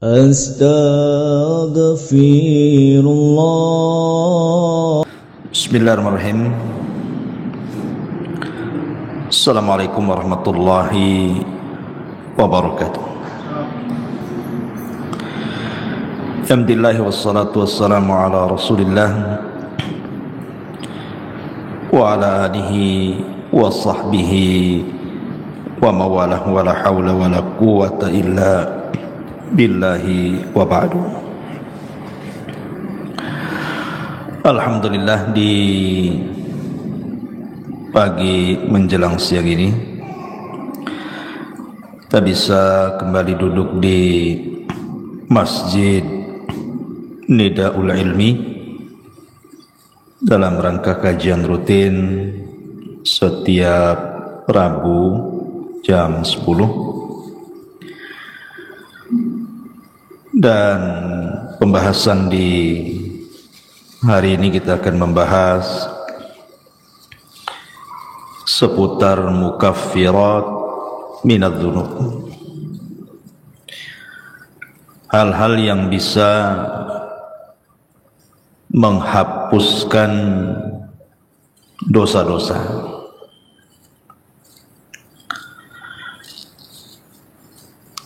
Astaghfirullah. Bismillahirrahmanirrahim. Assalamualaikum warahmatullahi wabarakatuh. Alhamdulillah wassalatu wassalamu ala Rasulillah wa ala alihi wa sahbihi wa mawalah wa la hawla wa la quwwata illa billahi wa ba'du. Alhamdulillah, di pagi menjelang siang ini kita bisa kembali duduk di Masjid Nidaul Ilmi dalam rangka kajian rutin setiap Rabu jam 10. Dan pembahasan di hari ini kita akan membahas seputar mukaffirat minadz-dzunub, hal-hal yang bisa menghapuskan dosa-dosa.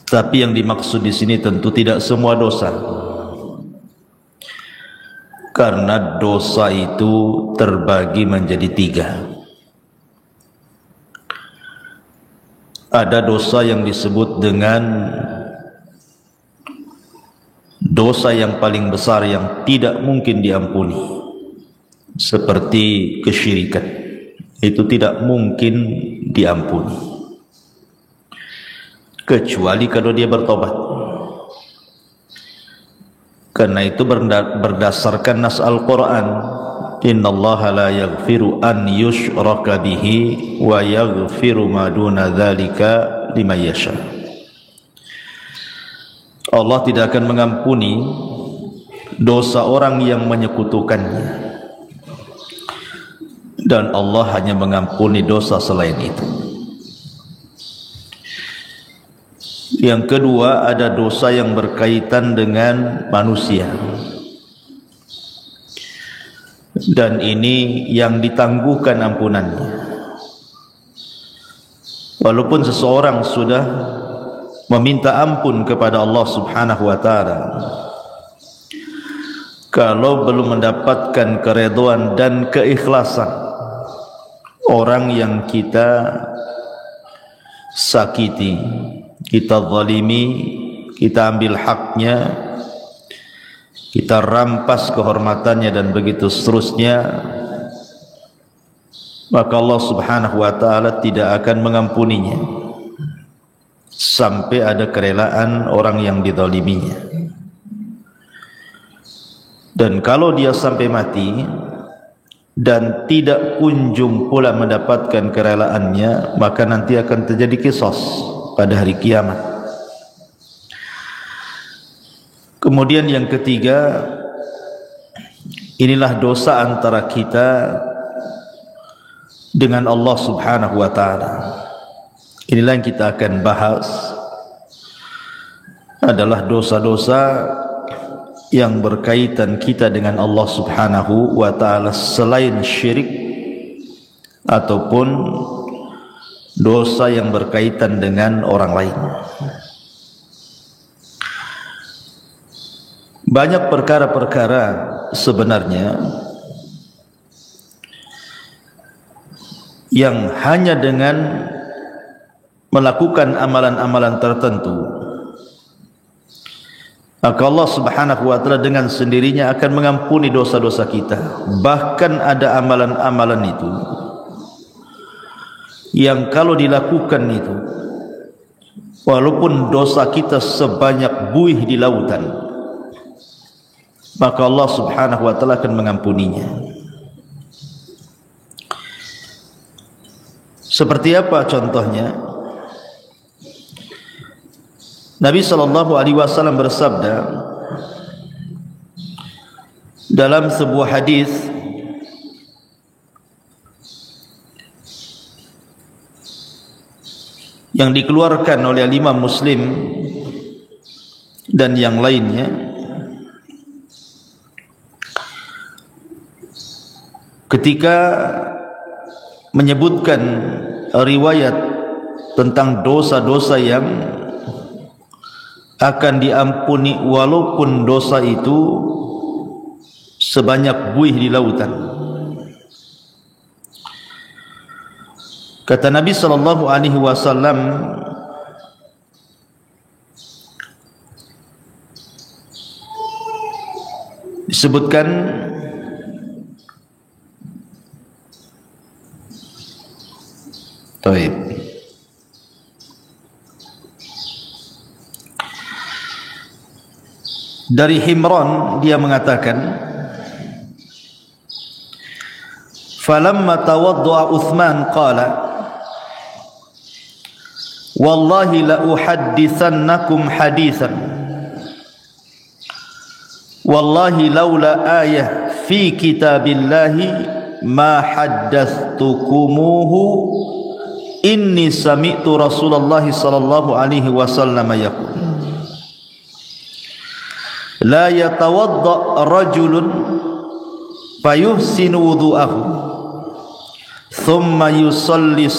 Tapi yang dimaksud di sini tentu tidak semua dosa, karena dosa itu terbagi menjadi 3. Ada dosa yang disebut dengan dosa yang paling besar yang tidak mungkin diampuni, seperti kesyirikan. Itu tidak mungkin diampuni kecuali kalau dia bertobat. Karena itu berdasarkan nas Al-Quran, innallaha la yaghfiru an yushraka bihi wa yaghfiru ma duna dzalika liman yasha. Allah tidak akan mengampuni dosa orang yang menyekutukannya, dan Allah hanya mengampuni dosa selain itu. Yang kedua, ada dosa yang berkaitan dengan manusia, dan ini yang ditangguhkan ampunannya. Walaupun seseorang sudah meminta ampun kepada Allah Subhanahu wa ta'ala, kalau belum mendapatkan keridhaan dan keikhlasan orang yang kita sakiti, kita zalimi, kita ambil haknya, kita rampas kehormatannya, dan begitu seterusnya, maka Allah Subhanahu wa ta'ala tidak akan mengampuninya sampai ada kerelaan orang yang dizaliminya. Dan kalau dia sampai mati dan tidak kunjung pula mendapatkan kerelaannya, maka nanti akan terjadi qisas pada hari kiamat. Kemudian yang ketiga, inilah dosa antara kita dengan Allah Subhanahu wa ta'ala. Inilah yang kita akan bahas, adalah dosa-dosa yang berkaitan kita dengan Allah Subhanahu wa ta'ala selain syirik ataupun dosa yang berkaitan dengan orang lain. Banyak perkara-perkara sebenarnya yang hanya dengan melakukan amalan-amalan tertentu, maka Allah Subhanahu wa ta'ala dengan sendirinya akan mengampuni dosa-dosa kita. Bahkan ada amalan-amalan itu yang kalau dilakukan itu, walaupun dosa kita sebanyak buih di lautan, maka Allah Subhanahu wa ta'ala akan mengampuninya. Seperti apa contohnya? Nabi sallallahu alaihi wasallam bersabda dalam sebuah hadis, yang dikeluarkan oleh Imam Muslim dan yang lainnya, ketika menyebutkan riwayat tentang dosa-dosa yang akan diampuni walaupun dosa itu sebanyak buih di lautan. Kata Nabi sallallahu alaihi wasallam, disebutkan Taib. Dari Himran dia mengatakan, falamma tawadda'a Uthman qala wallahi la uhaddithannakum hadithan wallahi laula ayah fi kitabillahi ma haddathtukumuhu inni sami'tu Rasulullah sallallahu alaihi wasallam yaqul la yatawadda rajulun fayuhsinu wudu'ahu thumma yusalli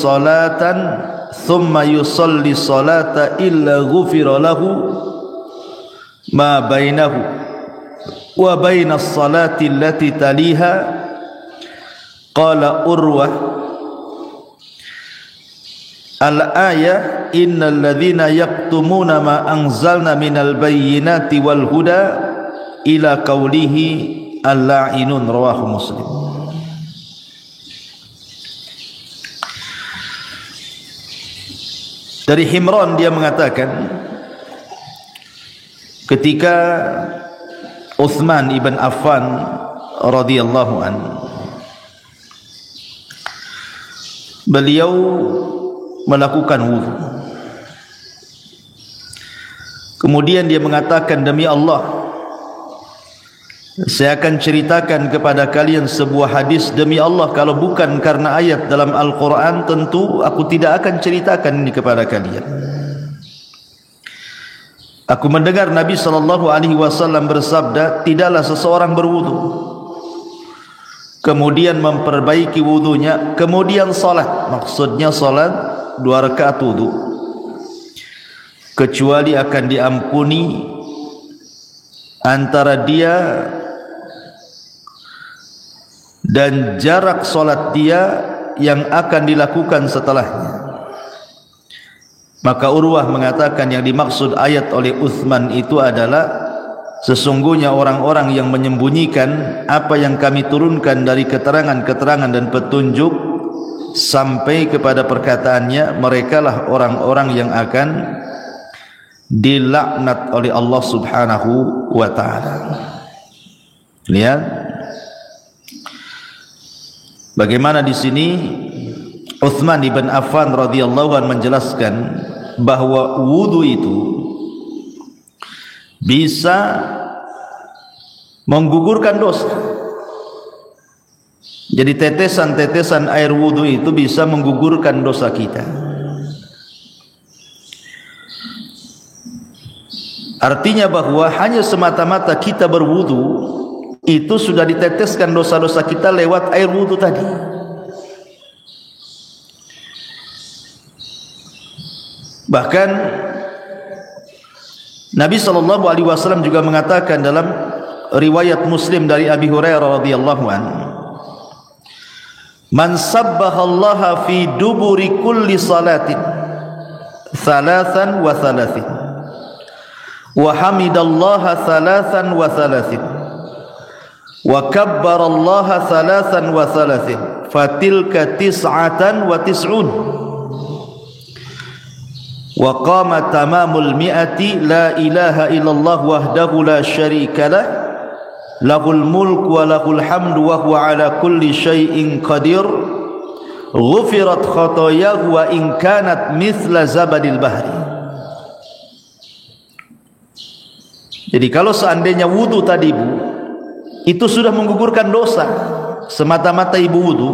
salata illa ghufira lahu ma bainahu wa baina as-salati allati taliha. Qala Urwah al-ayah innal ladzina yaktumuna ma anzalna minal bayyinati wal huda ila qawlihi al-la'inun, rawahu Muslim. Dari Himran dia mengatakan, ketika Uthman ibn Affan radhiyallahu anhu, beliau melakukan wudu. Kemudian dia mengatakan, demi Allah, saya akan ceritakan kepada kalian sebuah hadis. Demi Allah, kalau bukan karena ayat dalam Al-Quran, tentu aku tidak akan ceritakan ini kepada kalian. Aku mendengar Nabi SAW bersabda, tidaklah seseorang berwudu, kemudian memperbaiki wudunya, kemudian salat, maksudnya salat 2 rakaat wudu, kecuali akan diampuni antara dia dan jarak salat dia yang akan dilakukan setelahnya. Maka Urwah mengatakan yang dimaksud ayat oleh Uthman itu adalah sesungguhnya orang-orang yang menyembunyikan apa yang kami turunkan dari keterangan-keterangan dan petunjuk sampai kepada perkataannya, merekalah orang-orang yang akan dilaknat oleh Allah Subhanahu wa ta'ala. Lihat bagaimana di sini Uthman ibn Affan radhiyallahu anhu menjelaskan bahwa wudu itu bisa menggugurkan dosa. Jadi tetesan-tetesan air wudu itu bisa menggugurkan dosa kita. Artinya bahwa hanya semata-mata kita berwudu itu sudah diteteskan dosa-dosa kita lewat air wudu tadi. Bahkan Nabi SAW juga mengatakan dalam riwayat Muslim dari Abi Hurairah radhiyallahu anhu, man sabbahallaha fi duburi kulli salatin thalathan wa thalathin wa hamidallaha thalathan wa thalathin wa kabbarallaha thalathan wa thalathin fatilka tis'atan wa tis'un wa qama tamamul mi'ati la ilaha illallah wahdahu la syarika lah lahul mulk wa lahul hamdu wa huwa ala kulli syai'in qadir ghufirat khatayahu wa in kanat mithla zabadil bahri. Jadi kalau seandainya wudu tadi Bu itu sudah menggugurkan dosa, semata-mata ibu wudu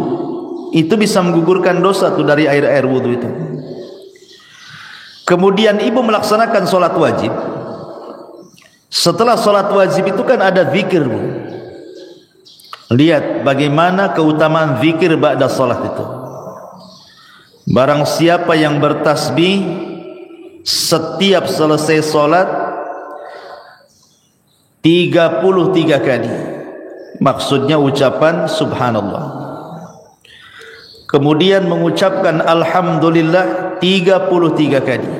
itu bisa menggugurkan dosa tuh dari air-air wudu itu. Kemudian ibu melaksanakan sholat wajib, Setelah solat wajib itu kan ada zikir, Bu. Lihat bagaimana keutamaan zikir ba'da solat itu. Barang siapa yang bertasbih setiap selesai solat 33 kali, maksudnya ucapan subhanallah, kemudian mengucapkan alhamdulillah 33 kali,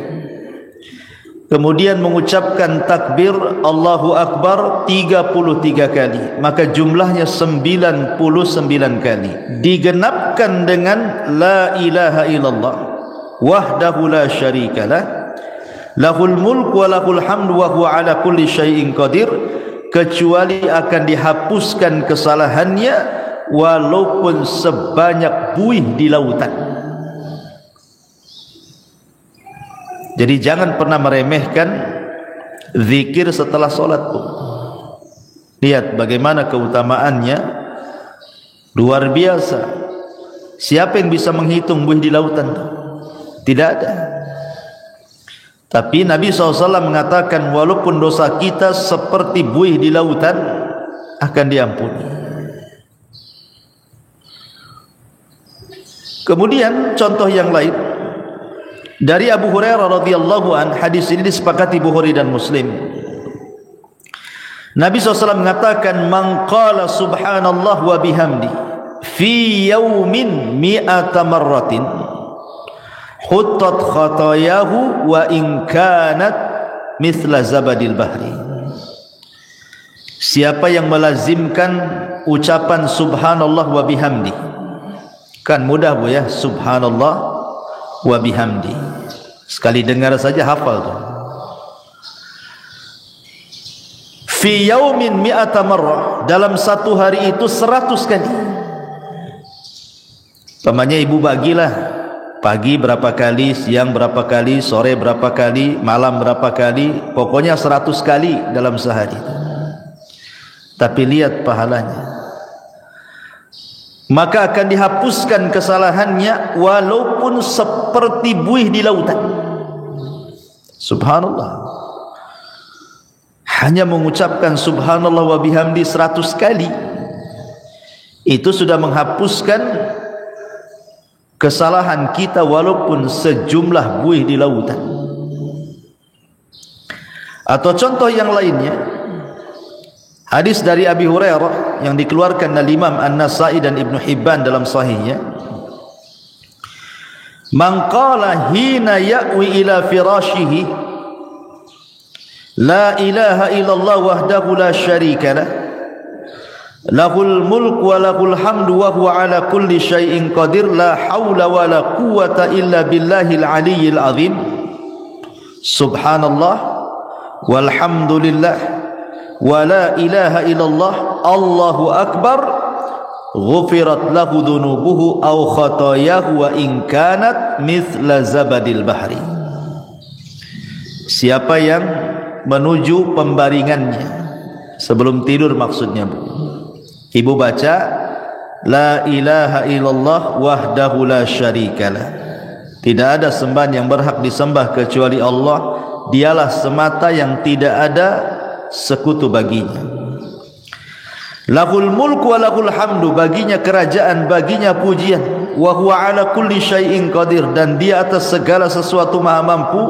kemudian mengucapkan takbir Allahu Akbar 33 kali, maka jumlahnya 99 kali, digenapkan dengan la ilaha illallah wahdahu la syarikalah lahul mulk wa lahul hamdu wa huwa ala kulli syai'in qadir, kecuali akan dihapuskan kesalahannya walaupun sebanyak buih di lautan. Jadi jangan pernah meremehkan zikir setelah solat, Bu. Lihat bagaimana keutamaannya, luar biasa. Siapa yang bisa menghitung buih di lautan? Tidak ada. Tapi Nabi SAW mengatakan walaupun dosa kita seperti buih di lautan akan diampuni. Kemudian contoh yang lain dari Abu Hurairah radhiyallahu an, hadis ini disepakati Bukhari dan Muslim. Nabi SAW mengatakan man qala subhanallah wa bihamdi fi yaumin mi'ata marratin huttat khatayahu wa in kanat mithla zabadil bahri. Siapa yang melazimkan ucapan subhanallah wa bihamdi, kan mudah, Bu, ya, subhanallah wa bihamdi, sekali dengar saja hafal tuh. Fi yaumin mi'ata marrah, dalam satu hari itu 100 kali. Pamannya ibu bagilah, pagi berapa kali, siang berapa kali, sore berapa kali, malam berapa kali, pokoknya 100 kali dalam sehari. Tapi lihat pahalanya, maka akan dihapuskan kesalahannya walaupun seperti buih di lautan. Subhanallah, hanya mengucapkan subhanallah wa bihamdi 100 kali itu sudah menghapuskan kesalahan kita walaupun sejumlah buih di lautan. Atau contoh yang lainnya, hadis dari Abi Hurairah yang dikeluarkan oleh Imam An-Nasa'i dan Ibnu Hibban dalam sahihnya, man qala hina ya'wi ila firashihi la ilaha illallah wahdahu la syarikalah lahul mulk wa lahul hamdu wa huwa ala kulli syai'in qadir la haula wa la quwwata illa billahil aliyyil azim subhanallah walhamdulillah wa la ilaha illallah Allahu akbar ghufirat lahu dhunubuhu aw khatayahu wa in kanat mithla zabadil bahri. Siapa yang menuju pembaringannya sebelum tidur, maksudnya, Bu, ibu baca la ilaha illallah wahdahu la syarikalah, tidak ada sembahan yang berhak disembah kecuali Allah, dialah semata yang tidak ada sekutu baginya. Lahul mulku wa lahul hamdu, baginya kerajaan, baginya pujian, wa huwa ala kulli syai'in qadir, dan dia atas segala sesuatu maha mampu.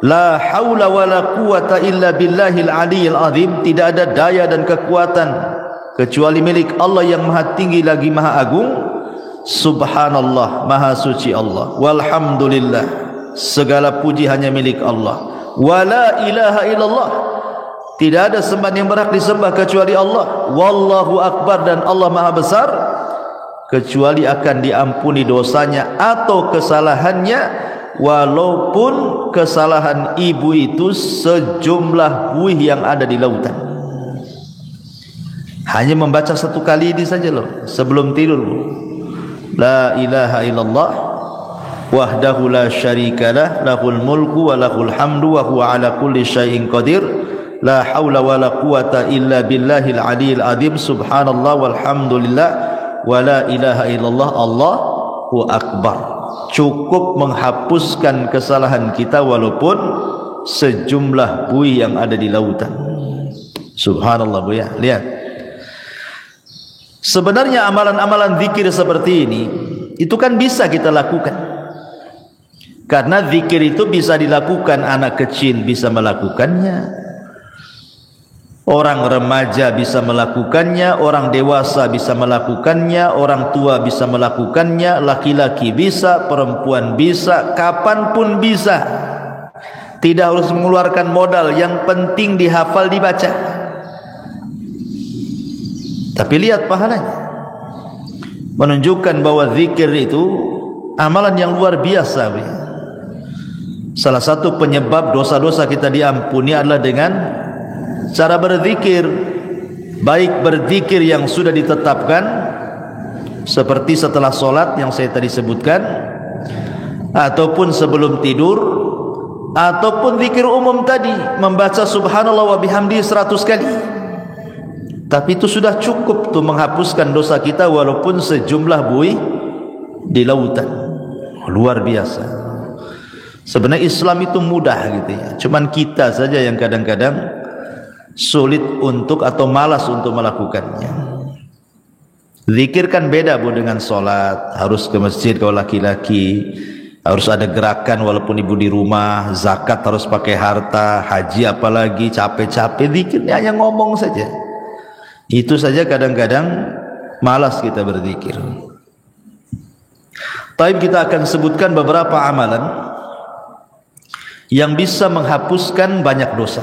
La haula wa la quwata illa billahil aliyyil azim, tidak ada daya dan kekuatan kecuali milik Allah yang maha tinggi lagi maha agung. Subhanallah, maha suci Allah. Walhamdulillah, segala puji hanya milik Allah. Wa la ilaha illallah, tidak ada sembahan yang berhak disembah kecuali Allah. Wallahu akbar, dan Allah maha besar, kecuali akan diampuni dosanya atau kesalahannya walaupun kesalahan ibu itu sejumlah buih yang ada di lautan. Hanya membaca satu kali ini saja loh sebelum tidur. La ilaha illallah wahdahu la syarikalah lahul mulku wa lahul hamdu wa huwa ala kulli syai'in qadir la haula wa la quwata illa billahil aliyyil azim subhanallah walhamdulillah wa la ilaha illallah Allahu akbar. Cukup menghapuskan kesalahan kita walaupun sejumlah buih yang ada di lautan. Subhanallah Bu ya, lihat. Sebenarnya amalan-amalan zikir seperti ini itu kan bisa kita lakukan. Karena zikir itu bisa dilakukan, anak kecil bisa melakukannya, orang remaja bisa melakukannya, orang dewasa bisa melakukannya, orang tua bisa melakukannya, laki-laki bisa, perempuan bisa, kapanpun bisa. Tidak harus mengeluarkan modal, yang penting dihafal, dibaca. Tapi lihat pahalanya, menunjukkan bahwa zikir itu amalan yang luar biasa. Salah satu penyebab dosa-dosa kita diampuni adalah dengan cara berzikir, baik berzikir yang sudah ditetapkan seperti setelah solat yang saya tadi sebutkan, ataupun sebelum tidur, ataupun zikir umum tadi, membaca subhanallah wa bihamdi 100 kali. Tapi itu sudah cukup tuh menghapuskan dosa kita walaupun sejumlah buih di lautan. Luar biasa. Sebenarnya Islam itu mudah gitu ya. Cuman kita saja yang kadang-kadang sulit untuk atau malas untuk melakukannya. Zikir kan beda Bu dengan solat. Harus ke masjid kalau laki-laki, harus ada gerakan walaupun ibu di rumah. Zakat harus pakai harta, haji apalagi capek-capek. Zikirnya hanya ngomong saja. Itu saja kadang-kadang malas kita berzikir. Tapi kita akan sebutkan beberapa amalan yang bisa menghapuskan banyak dosa.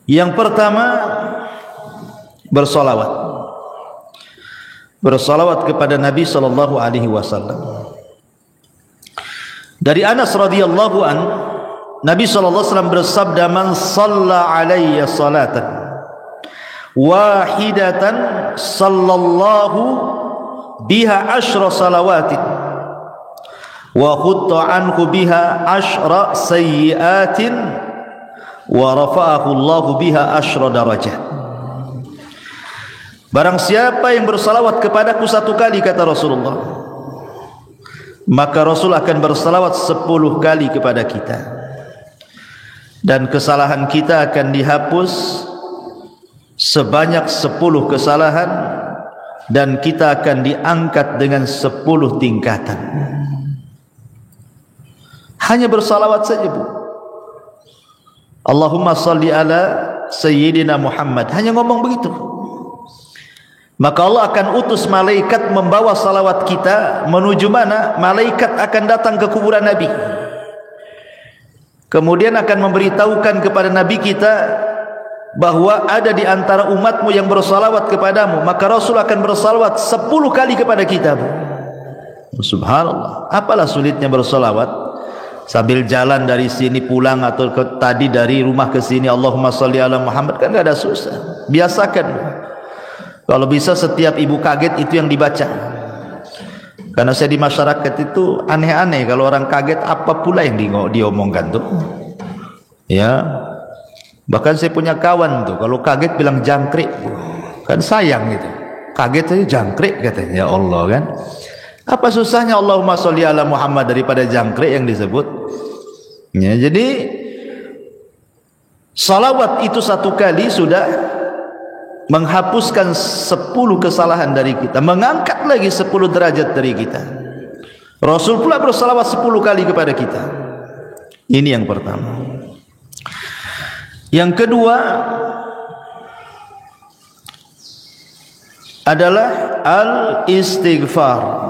Yang pertama, bersolawat. Bersolawat kepada Nabi sallallahu alaihi wasallam. Dari Anas radhiyallahu an, Nabi sallallahu alaihi wasallam bersabda, "Man shalla alayya salatan wahidatan sallallahu biha asyra salawatin wa khutta anhu biha asyra sayyiatin wa rafa'ahu Allahu biha asyra darajat." Barang siapa yang bersalawat kepadaku 1 kali, kata Rasulullah, maka Rasul akan bersalawat 10 kali kepada kita, dan kesalahan kita akan dihapus sebanyak 10 kesalahan, dan kita akan diangkat dengan 10 tingkatan. Hanya bersalawat saja Bu. Allahumma salli ala Sayyidina Muhammad, hanya ngomong begitu, maka Allah akan utus malaikat membawa salawat kita menuju mana? Malaikat akan datang ke kuburan Nabi, kemudian akan memberitahukan kepada Nabi kita bahwa ada di antara umatmu yang bersalawat kepadamu, maka Rasul akan bersalawat 10 kali kepada kita. Subhanallah, apalah sulitnya bersalawat sambil jalan dari sini pulang, atau tadi dari rumah ke sini Allahumma sholli ala Muhammad, kan gak ada susah. Biasakan. Kalau bisa setiap ibu kaget itu yang dibaca. Karena saya di masyarakat itu aneh-aneh, kalau orang kaget apa pula yang diomongkan tuh. Ya. Bahkan saya punya kawan tuh, kalau kaget bilang jangkrik, kan sayang gitu. Kaget saja jangkrik katanya. Ya Allah kan. Apa susahnya Allahumma sholli ala Muhammad daripada jangkrik yang disebut? Ya, jadi salawat itu 1 kali sudah menghapuskan 10 kesalahan dari kita, mengangkat lagi 10 derajat dari kita. Rasul pula bersalawat 10 kali kepada kita. Ini yang pertama. Yang kedua adalah al-istighfar.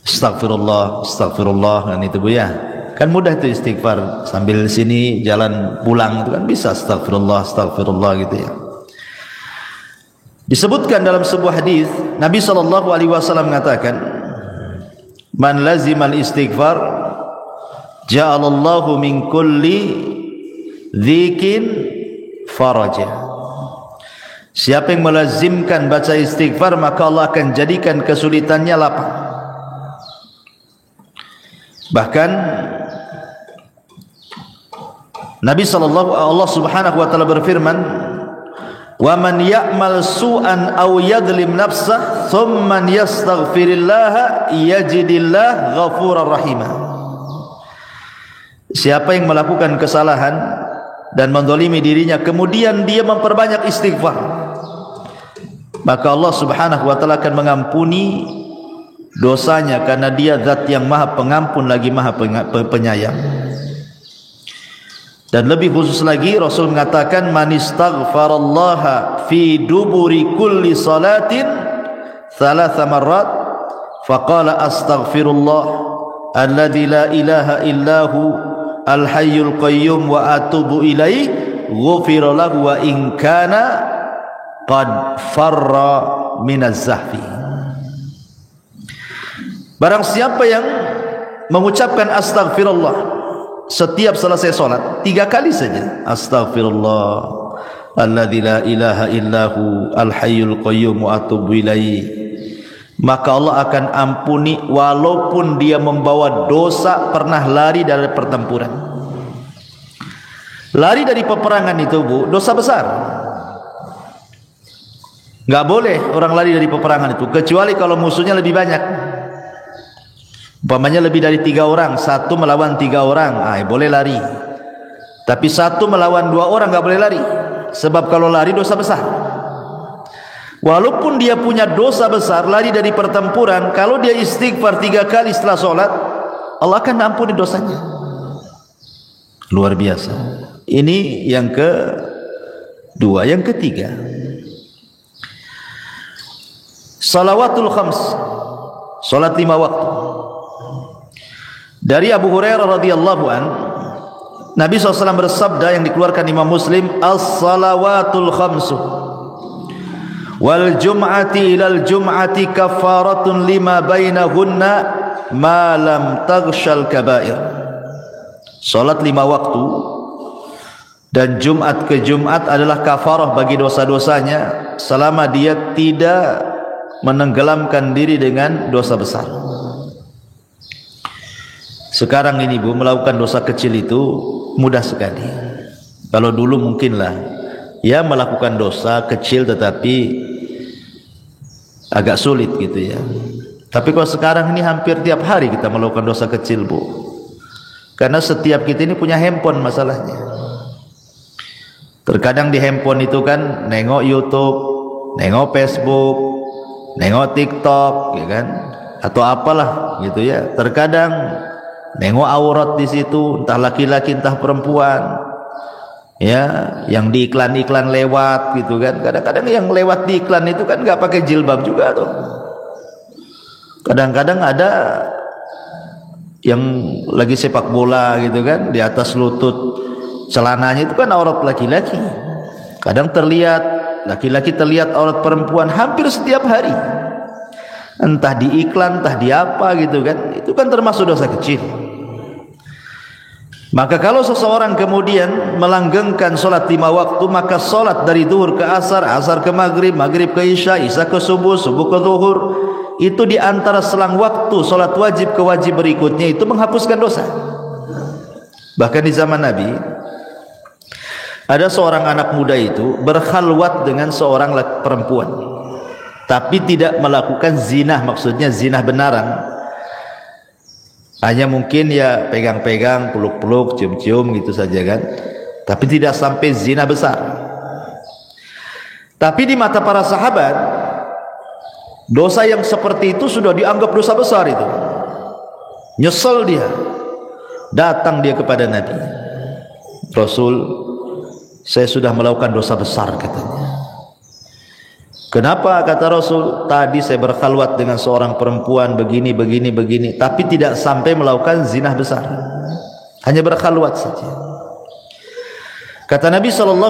Astagfirullah, astagfirullah, kan itu Bu ya. Kan mudah itu istighfar, sambil sini jalan pulang itu kan bisa astagfirullah, astagfirullah gitu ya. Disebutkan dalam sebuah hadis, Nabi sallallahu alaihi wasallam mengatakan, "Man lazimal istighfar ja'alallahu min kulli dzikin faraja." Siapa yang melazimkan baca istighfar, maka Allah akan jadikan kesulitannya lapang. Bahkan Nabi Allah subhanahu wa ta'ala berfirman, "Wa man ya'mal su'an aw yadlim nafsah thumma yastaghfirillaha yajidillah ghafurar rahimah." Siapa yang melakukan kesalahan dan menzalimi dirinya, kemudian dia memperbanyak istighfar, maka Allah Subhanahu wa taala akan mengampuni dosanya, karena dia zat yang maha pengampun lagi maha penyayang. Dan lebih khusus lagi Rasul mengatakan, man istaghfarallaha fi duburi kulli salatin thalatha marrat faqala astaghfirullah alladzi la ilaha illahu al-hayyul qayyum wa atubu ilaih, ghufira lahu wa in kana qad farra minaz zahfi. Barang siapa yang mengucapkan astaghfirullah setiap selesai solat 3 kali saja, astaghfirullah alladzi la ilaha illahu al-hayyul qayyum wa atubu ilaih, maka Allah akan ampuni walaupun dia membawa dosa pernah lari dari pertempuran. Lari dari peperangan itu, Bu, dosa besar. Enggak boleh orang lari dari peperangan itu, kecuali kalau musuhnya lebih banyak. Umpamanya lebih dari 3 orang, 1 melawan 3 orang, boleh lari. Tapi 1 melawan 2 orang enggak boleh lari, sebab kalau lari dosa besar. Walaupun dia punya dosa besar, lari dari pertempuran, kalau dia istighfar 3 kali setelah sholat, Allah akan ampuni dosanya. Luar biasa. Ini yang kedua. Yang ketiga, salawatul khams, salat 5 waktu. Dari Abu Hurairah radhiyallahu an, Nabi SAW bersabda yang dikeluarkan Imam Muslim, as-salawatul khamsu wal jum'ati ilal jum'ati kafaratun lima bainahunna ma lam taghshal kabair. Salat 5 waktu dan Jumat ke Jumat adalah kafarah bagi dosa-dosanya selama dia tidak menenggelamkan diri dengan dosa besar. Sekarang ini, Bu, melakukan dosa kecil itu mudah sekali. Kalau dulu mungkinlah ya melakukan dosa kecil tetapi agak sulit gitu ya. Tapi kalau sekarang ini hampir tiap hari kita melakukan dosa kecil, Bu. Karena setiap kita ini punya handphone masalahnya. Terkadang di handphone itu kan nengok YouTube, nengok Facebook, nengok TikTok, ya kan? Atau apalah gitu ya. Terkadang nengok aurat di situ, entah laki-laki entah perempuan. Ya, yang di iklan-iklan lewat gitu kan. Kadang-kadang yang lewat di iklan itu kan enggak pakai jilbab juga tuh. Kadang-kadang ada yang lagi sepak bola gitu kan, di atas lutut celananya itu kan aurat laki-laki. Kadang terlihat laki-laki, terlihat aurat perempuan hampir setiap hari. Entah di iklan, entah di apa gitu kan. Itu kan termasuk dosa kecil. Maka kalau seseorang kemudian melanggengkan solat 5 waktu, maka solat dari zuhur ke asar, asar ke maghrib, maghrib ke isya, isya ke subuh, subuh ke zuhur, itu di antara selang waktu solat wajib ke wajib berikutnya itu menghapuskan dosa. Bahkan di zaman Nabi ada seorang anak muda itu berkhalwat dengan seorang perempuan, tapi tidak melakukan zina, maksudnya zina benaran. Hanya mungkin ya pegang-pegang, peluk-peluk, cium-cium gitu saja kan. Tapi tidak sampai zina besar. Tapi di mata para sahabat, dosa yang seperti itu sudah dianggap dosa besar itu. Nyesel dia. Datang dia kepada Nabi. Rasul, saya sudah melakukan dosa besar katanya. Kenapa? Kata Rasul, tadi saya berkhalwat dengan seorang perempuan begini, tapi tidak sampai melakukan zina besar, hanya berkhalwat saja. Kata Nabi SAW,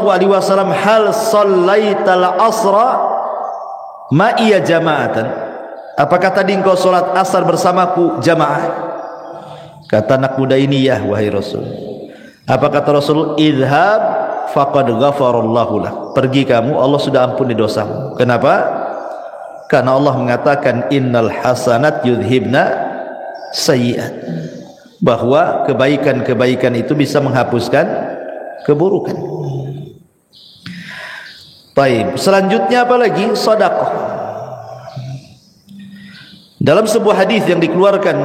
hal sallaital asra ma'iya jama'atan, apakah tadi engkau solat asar bersamaku jamaah? Kata anak muda ini, ya wahai Rasul. Apa kata Rasul? Idhab faqad ghafarallahu lak, pergi kamu, Allah sudah ampuni dosamu. Kenapa? Karena Allah mengatakan innal hasanat yudhibna sayyi'at, bahwa kebaikan-kebaikan itu bisa menghapuskan keburukan. Baik, selanjutnya apa lagi? Sedekah. Dalam sebuah hadis yang dikeluarkan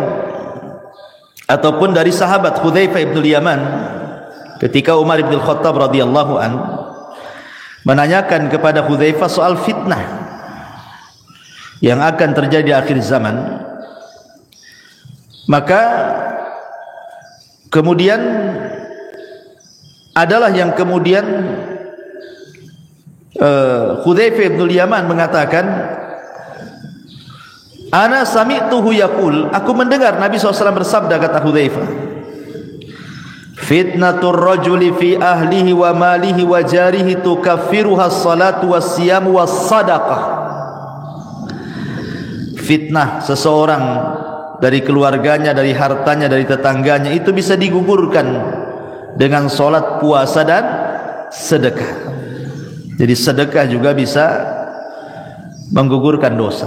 ataupun dari sahabat Hudzaifah bin Yaman, ketika Umar bin Khattab radhiyallahu an menanyakan kepada Hudzaifah soal fitnah yang akan terjadi di akhir zaman, maka kemudian adalah yang kemudian Hudzaifah bin Yaman mengatakan, ana sami'tuhu yaqul, aku mendengar Nabi SAW bersabda, kata Hudzaifah, fitnatur rajuli fi ahlihi wa malihi wa jarihi tukaffiruha as-salatu was-siyamu was-sadaqah. Fitnah seseorang dari keluarganya, dari hartanya, dari tetangganya itu bisa digugurkan dengan salat, puasa dan sedekah. Jadi sedekah juga bisa menggugurkan dosa.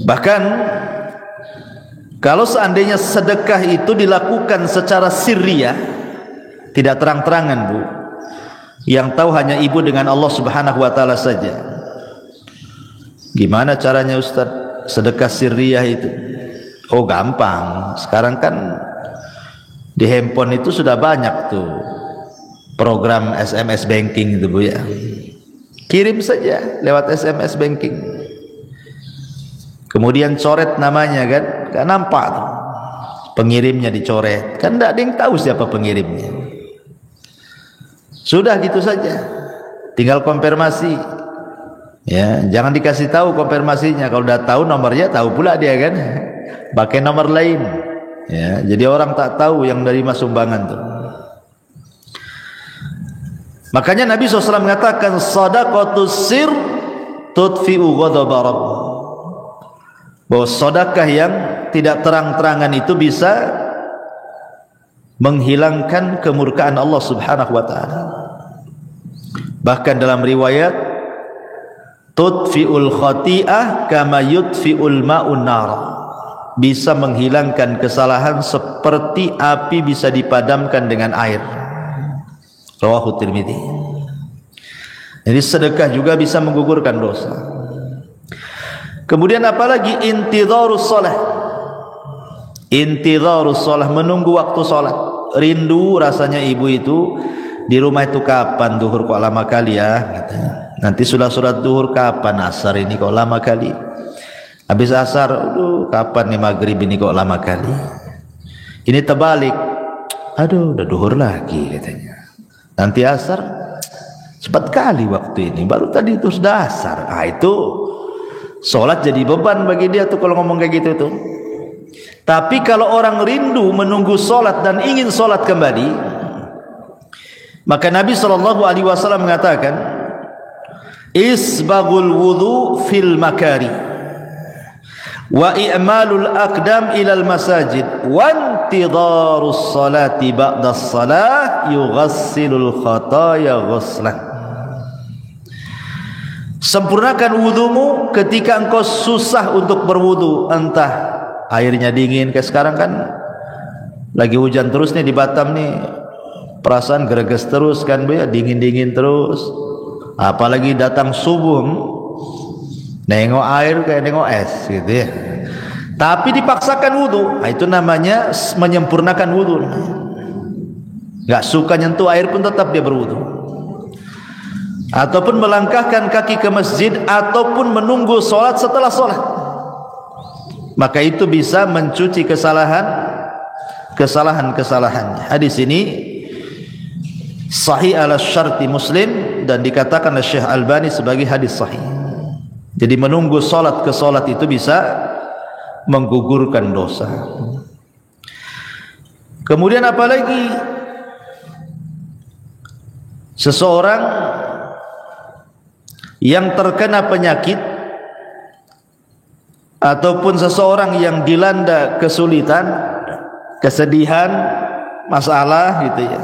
Bahkan kalau seandainya sedekah itu dilakukan secara sirriyah, tidak terang-terangan, Bu, yang tahu hanya ibu dengan Allah Subhanahu wa taala saja. Gimana caranya Ustaz sedekah sirriyah itu? Oh, gampang. Sekarang kan di handphone itu sudah banyak tuh program SMS banking itu, Bu, ya. Kirim saja lewat SMS banking. Kemudian coret namanya, kan? Gak nampak tuh. Pengirimnya dicoret. Kan tidak ada yang tahu siapa pengirimnya. Sudah gitu saja. Tinggal konfirmasi. Ya, jangan dikasih tahu konfirmasinya. Kalau udah tahu nomornya, tahu pula dia, kan? Pakai nomor lain. Ya, jadi orang tak tahu yang dari sumbangan tuh. Makanya Nabi SAW mengatakan, sadaqatus sir tudfi'u ghadaba rabb. Bahwa sedekah yang tidak terang-terangan itu bisa menghilangkan kemurkaan Allah Subhanahu wa taala. Bahkan dalam riwayat, tudfi'ul khati'ah kama yudfi'ul ma'un nar. Bisa menghilangkan kesalahan seperti api bisa dipadamkan dengan air. Rawahu Tirmidzi. Jadi sedekah juga bisa menggugurkan dosa. Kemudian apalagi intidharus shalah. Intidharus shalah, menunggu waktu salat. Rindu rasanya ibu itu di rumah itu, kapan duhur kok lama kali ya, katanya. Nanti sudah surat duhur, kapan asar ini kok lama kali. Habis asar, aduh, kapan nih maghrib ini kok lama kali. Ini terbalik, aduh, udah duhur lagi, katanya. Nanti asar, cepat kali waktu ini, baru tadi itu sudah asar. Ah, itu sholat jadi beban bagi dia tuh kalau ngomong kayak gitu tuh. Tapi kalau orang rindu menunggu sholat dan ingin sholat kembali, maka Nabi SAW mengatakan, isbagul wudu fil makari wa i'malul aqdam ilal masajid wa intidharus salati ba'das salah yughassilul khataya ghuslan. Sempurnakan wudumu ketika engkau susah untuk berwudu, entah airnya dingin, kayak sekarang kan lagi hujan terus nih di Batam nih, perasaan greges terus kan, Bu, ya, dingin-dingin terus. Apalagi datang subuh, nengok air kayak nengok es gitu ya. Tapi dipaksakan wudu, nah, itu namanya menyempurnakan wudu. Gak suka nyentuh air pun tetap dia berwudu. Ataupun melangkahkan kaki ke masjid, ataupun menunggu sholat setelah sholat, maka itu bisa mencuci kesalahan-kesalahannya. Hadis ini sahih ala syarti Muslim dan dikatakan oleh Syekh Albani sebagai hadis sahih. Jadi menunggu sholat ke sholat itu bisa menggugurkan dosa. Kemudian apalagi seseorang yang terkena penyakit ataupun seseorang yang dilanda kesulitan, kesedihan, masalah gitu ya.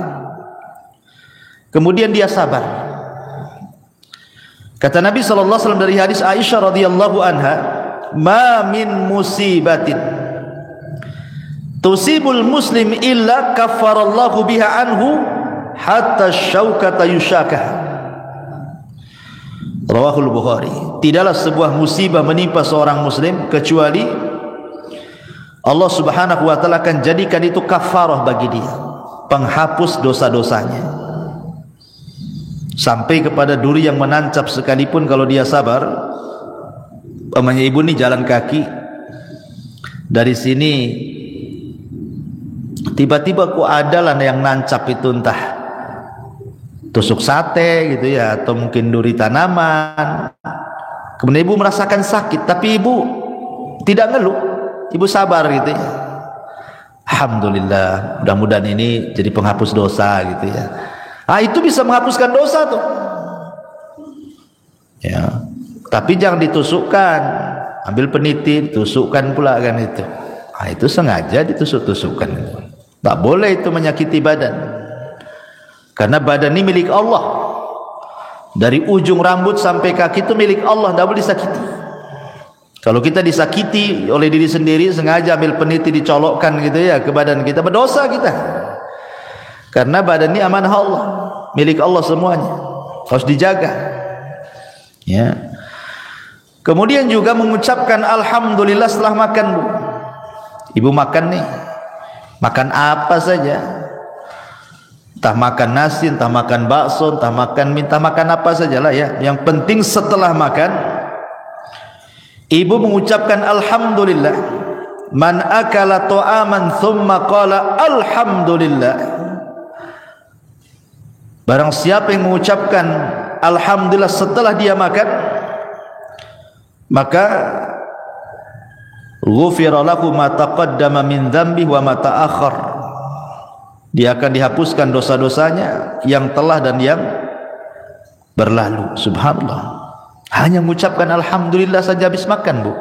Kemudian dia sabar. Kata Nabi SAW dari hadis Aisyah radhiyallahu anha, "Ma min musibatin tusibul muslim illa kaffarallahu biha anhu hatta syaukata yushakah." Rawahul Bukhari. Tidaklah sebuah musibah menimpa seorang muslim kecuali Allah Subhanahu wa taala akan jadikan itu kafarah bagi dia, penghapus dosa-dosanya. Sampai kepada duri yang menancap sekalipun kalau dia sabar. Umpamanya ibu nih jalan kaki dari sini, tiba-tiba kok adalah yang nancap itu, entah tusuk sate gitu ya, atau mungkin duri tanaman. Kemudian ibu merasakan sakit, tapi ibu tidak ngeluh, ibu sabar gitu ya. Alhamdulillah, mudah-mudahan ini jadi penghapus dosa gitu ya. Itu bisa menghapuskan dosa tuh ya. Tapi jangan ditusukkan, ambil peniti, tusukkan pula kan itu. Itu sengaja ditusuk-tusukkan. Tak boleh itu menyakiti badan. Karena badan ini milik Allah. Dari ujung rambut sampai kaki itu milik Allah, tidak boleh disakiti. Kalau kita disakiti oleh diri sendiri, sengaja ambil peniti dicolokkan gitu ya ke badan kita, berdosa kita. Karena badan ini amanah Allah, milik Allah semuanya, harus dijaga. Ya. Kemudian juga mengucapkan alhamdulillah setelah makan, Bu. Ibu makan nih, makan apa saja, entah makan nasi, entah makan bakso, entah makan mie, entah makan apa sajalah ya. Yang penting setelah makan, ibu mengucapkan alhamdulillah. Man akala ta'aman thumma qala alhamdulillah. Barang siapa yang mengucapkan alhamdulillah setelah dia makan, maka ghufira lahu ma taqaddama min dzambi wa ma ta'akhkhar. Dia akan dihapuskan dosa-dosanya yang telah dan yang berlalu. Subhanallah. Hanya mengucapkan alhamdulillah saja habis makan, Bu,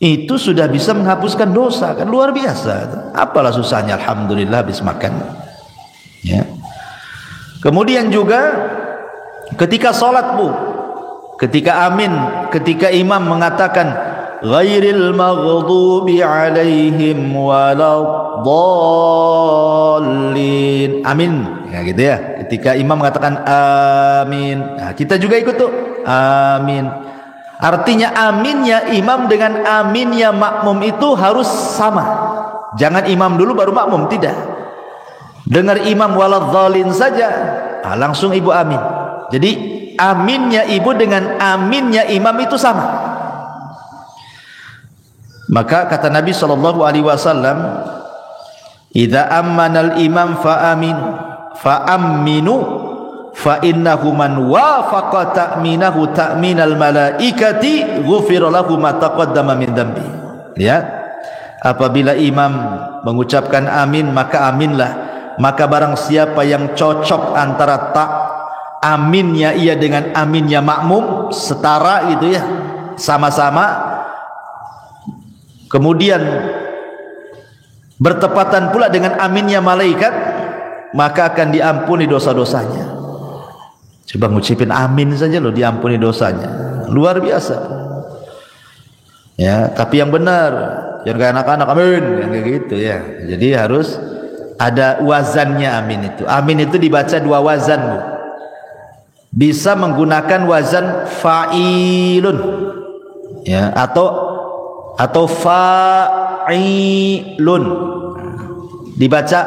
itu sudah bisa menghapuskan dosa, kan luar biasa. Apalah susahnya alhamdulillah habis makan ya. Kemudian juga ketika salat, Bu, ketika amin, ketika imam mengatakan ghairil maghdubi alaihim waladdallin, amin ya gitu ya. Ketika imam mengatakan amin, nah, kita juga ikut tuh amin. Artinya aminnya imam dengan aminnya makmum itu harus sama. Jangan imam dulu baru makmum, tidak. Dengar imam waladzalin saja, langsung ibu amin. Jadi aminnya ibu dengan aminnya imam itu sama. Maka kata Nabi SAW, idza ammanal imam fa'aminu fa innahu man wafaqa ta'minahu ta'minal malaikati ghufira lahu ma taqaddama min dzambi. Lihat, apabila imam mengucapkan amin, maka aminlah. Maka barang siapa yang cocok antara aminnya ia dengan aminnya makmum, setara gitu ya, sama-sama, kemudian bertepatan pula dengan aminnya malaikat, maka akan diampuni dosa-dosanya. Coba ngucapin amin saja loh, diampuni dosanya, luar biasa ya. Tapi yang benar, jangan kayak anak-anak amin yang kayak gitu ya. Jadi harus ada wazannya amin itu. Amin itu dibaca dua wazan, Bu. Bisa menggunakan wazan fa'ilun ya, atau fa'ilun, dibaca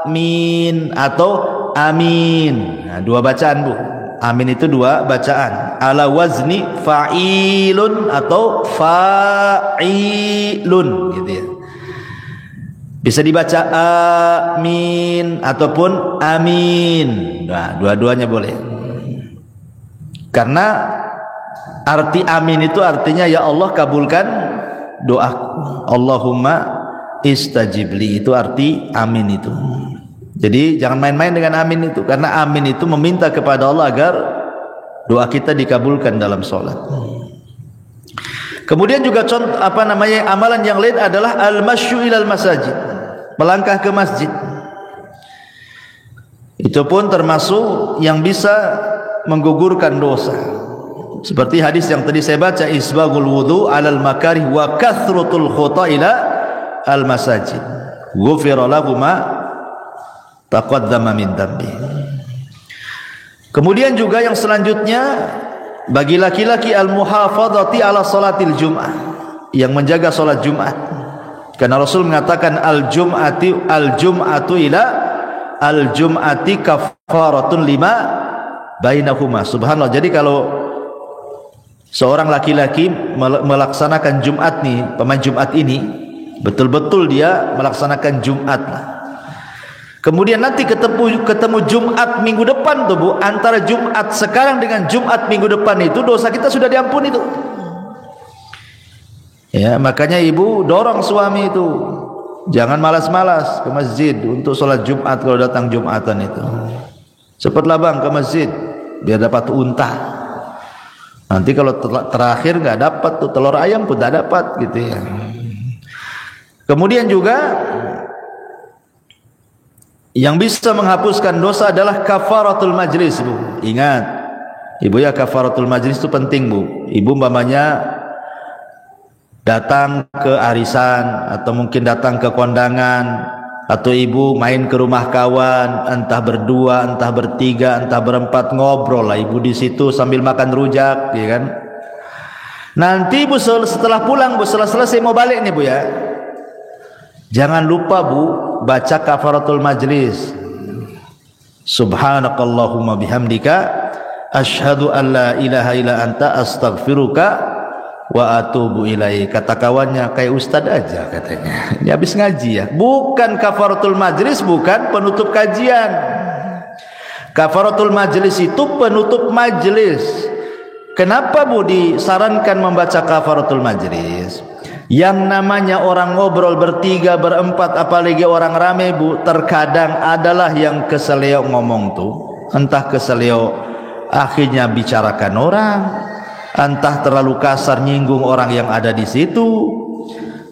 amin atau amin. Nah, dua bacaan, Bu. Amin itu dua bacaan, ala wazni fa'ilun atau fa'ilun gitu ya. Bisa dibaca amin ataupun amin. Nah, dua-duanya boleh. Karena arti amin itu artinya ya Allah kabulkan doa. Allahumma istajibli, itu arti amin itu. Jadi jangan main-main dengan amin itu, karena amin itu meminta kepada Allah agar doa kita dikabulkan dalam sholat. Kemudian juga contoh amalan yang lain adalah al-masyu ilal masajid, melangkah ke masjid. Itu pun termasuk yang bisa menggugurkan dosa. Seperti hadis yang tadi saya baca, isbagul wudu alal makarih wa kathratul khuta ila al masajid ghufira lahu ma taqaddama min dhanbi. Kemudian juga yang selanjutnya, bagi laki-laki al-muhafadzati ala salatil jum'ah, yang menjaga salat Jumat. Karena Rasul mengatakan al-jum'atu ila al-jum'ati kafaratun lima bainahuma. Subhanallah. Jadi kalau seorang laki-laki melaksanakan Jumat nih, pemain Jumat ini, betul-betul dia melaksanakan Jumat. Kemudian nanti ketemu Jumat minggu depan tuh Bu, antara Jumat sekarang dengan Jumat minggu depan itu dosa kita sudah diampuni tuh. Ya, makanya ibu dorong suami itu jangan malas-malas ke masjid untuk sholat Jumat kalau datang Jumatan itu. Cepatlah bang ke masjid biar dapat unta. Nanti kalau terakhir nggak dapat tuh telur ayam pun tidak dapat gitu ya. Kemudian juga yang bisa menghapuskan dosa adalah kafaratul majlis Bu. Ingat ibu ya, kafaratul majlis itu penting Bu. Ibu umpamanya datang ke arisan atau mungkin datang ke kondangan, atau ibu main ke rumah kawan, entah berdua, entah bertiga, entah berempat, ngobrol lah ibu di situ sambil makan rujak, ya kan? Nanti Bu setelah pulang Bu, setelah selesai mau balik nih Bu ya, jangan lupa Bu baca kafaratul majlis. Subhanakallahumma bihamdika asyhadu an la ilaha illa anta astaghfiruka wa atubu ilaih. Kata kawannya, kayak ustad aja katanya, ini habis ngaji ya. Bukan kafaratul majlis, bukan penutup kajian. Kafaratul majlis itu penutup majlis. Kenapa Bu disarankan membaca kafaratul majlis? Yang namanya orang ngobrol bertiga, berempat, apalagi orang rame Bu, terkadang adalah yang keseleo ngomong tuh, entah keseleo akhirnya bicarakan orang, entah terlalu kasar nyinggung orang yang ada di situ.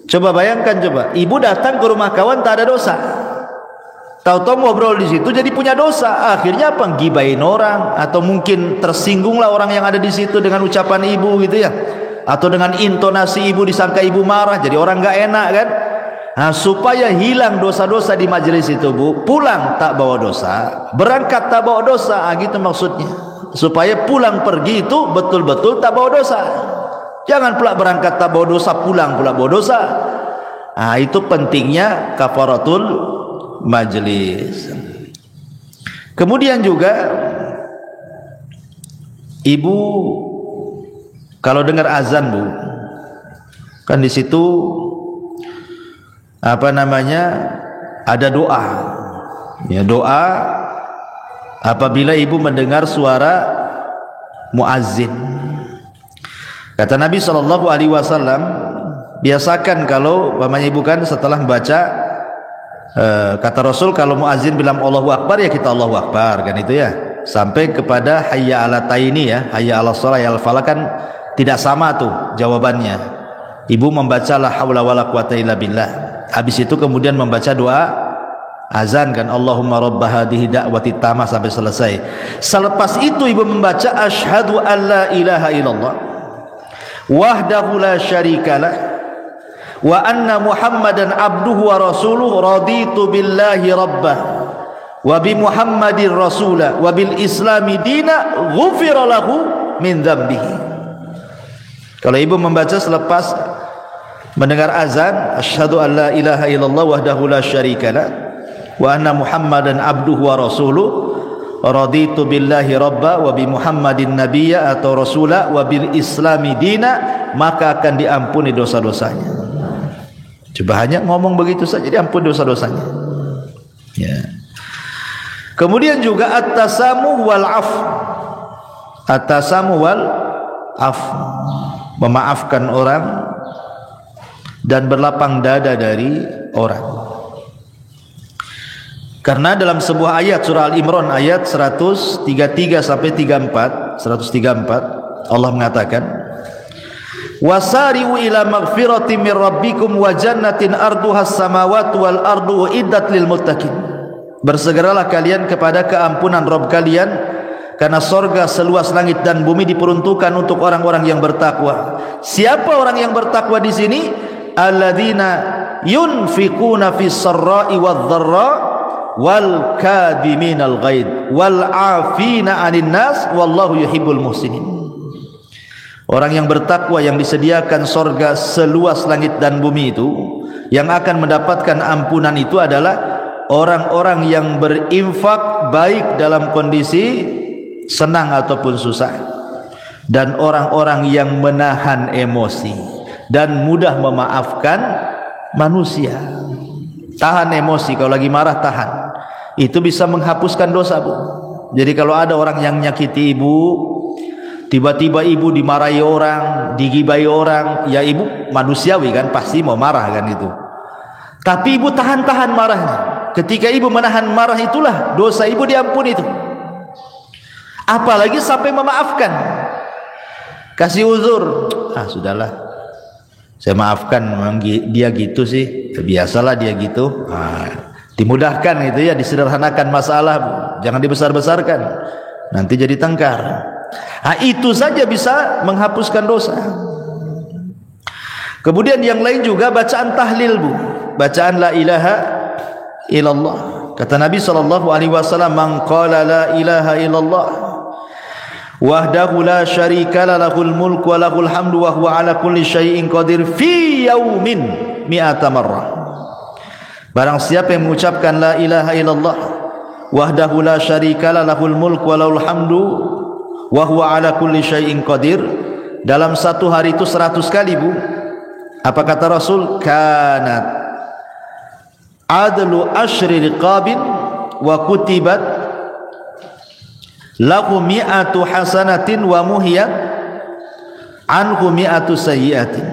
Coba bayangkan, coba ibu datang ke rumah kawan tak ada dosa, tahu-tahu ngobrol di situ jadi punya dosa. Akhirnya apa? Gibain orang, atau mungkin tersinggunglah orang yang ada di situ dengan ucapan ibu gitu ya, atau dengan intonasi ibu disangka ibu marah, jadi orang nggak enak kan. Nah, supaya hilang dosa-dosa di majelis itu Bu, pulang tak bawa dosa, berangkat tak bawa dosa, gitu maksudnya. Supaya pulang pergi itu betul-betul tak bawa dosa. Jangan pula berangkat tak bawa dosa, pulang pula bawa dosa. Nah, itu pentingnya kafaratul majlis. Kemudian juga ibu kalau dengar azan Bu, kan di situ apa namanya, ada doa. Ya, doa apabila ibu mendengar suara muazzin. Kata Nabi SAW, biasakan kalau umpamanya ibu kan setelah membaca, kata Rasul kalau muazzin bilang Allahu Akbar ya kita Allahu Akbar kan itu ya, sampai kepada hayya ala taini ya, hayya ala shalah ya al falah, kan tidak sama tuh jawabannya. Ibu membaca la haula wala quwata illa billah, habis itu kemudian membaca doa azan kan, Allahumma rabb hadhihi da'wati tamah sampai selesai. Selepas itu ibu membaca asyhadu an la ilaha illallah wahdahu la syarikalah wa anna muhammadan abduhu wa rasuluhu raditu billahi rabbah wa bi muhammadin rasulah wa bil islami dina ghufira lahu min dzambihi. Kalau ibu membaca selepas mendengar azan asyhadu an la ilaha illallah wahdahu la syarikalah wa anna muhammadan abduhu wa rasuluh raditu billahi rabba wa bi muhammadin nabiyya atau rasula wa bil islami dina, maka akan diampuni dosa-dosanya. Coba hanya ngomong begitu saja diampuni dosa-dosanya ya. Kemudian juga at-tasamuh wal af, at-tasamuh wal af, memaafkan orang dan berlapang dada dari orang. Karena dalam sebuah ayat surah Al-Imran ayat 133 sampai 34, 134 Allah mengatakan, wasari'u ila maghfiratin min rabbikum wa jannatin arduhas samawati wal ardu uiddat lil muttaqin. Bersegeralah kalian kepada keampunan Rabb kalian, karena sorga seluas langit dan bumi diperuntukkan untuk orang-orang yang bertakwa. Siapa orang yang bertakwa di sini? Alladzina yunfiquna fis sarra'i wadh dharra wal kadhiminal ghaid wal 'afina 'anil nas wallahu yuhibbul muhsinin. Orang yang bertakwa yang disediakan sorga seluas langit dan bumi itu, yang akan mendapatkan ampunan itu adalah orang-orang yang berinfak baik dalam kondisi senang ataupun susah, dan orang-orang yang menahan emosi dan mudah memaafkan manusia. Tahan emosi, kalau lagi marah tahan, itu bisa menghapuskan dosa, Bu. Jadi kalau ada orang yang nyakiti ibu, tiba-tiba ibu dimarahi orang, digibai orang, ya ibu manusiawi kan, pasti mau marah kan itu. Tapi ibu tahan-tahan marahnya. Ketika ibu menahan marah, itulah dosa ibu diampuni itu. Apalagi sampai memaafkan, kasih uzur. Sudahlah, saya maafkan, memang dia gitu sih, biasalah dia gitu. Dimudahkan itu ya, disederhanakan masalah, jangan dibesar-besarkan, nanti jadi tengkar. Itu saja bisa menghapuskan dosa. Kemudian yang lain juga bacaan tahlil, Bu. Bacaan la ilaha illallah. Kata Nabi SAW, man qala la ilaha illallah wahdahu la syarika lahul mulku wa lahul hamdu wa huwa ala kulli syai'in qadir fi yaumin mi'ata marrah. Barang siapa yang mengucapkan la ilaha illallah wahdahu la syarika lahul mulku wa lahul hamdu wa huwa ala kulli syai'in qadir, dalam satu hari itu 100 kali, Bu. Apa kata Rasul? Kanat adlu asyri riqabin wa kutibat lahu mi'atu hasanatin wa muhiyat anhu mi'atu sayyiatin.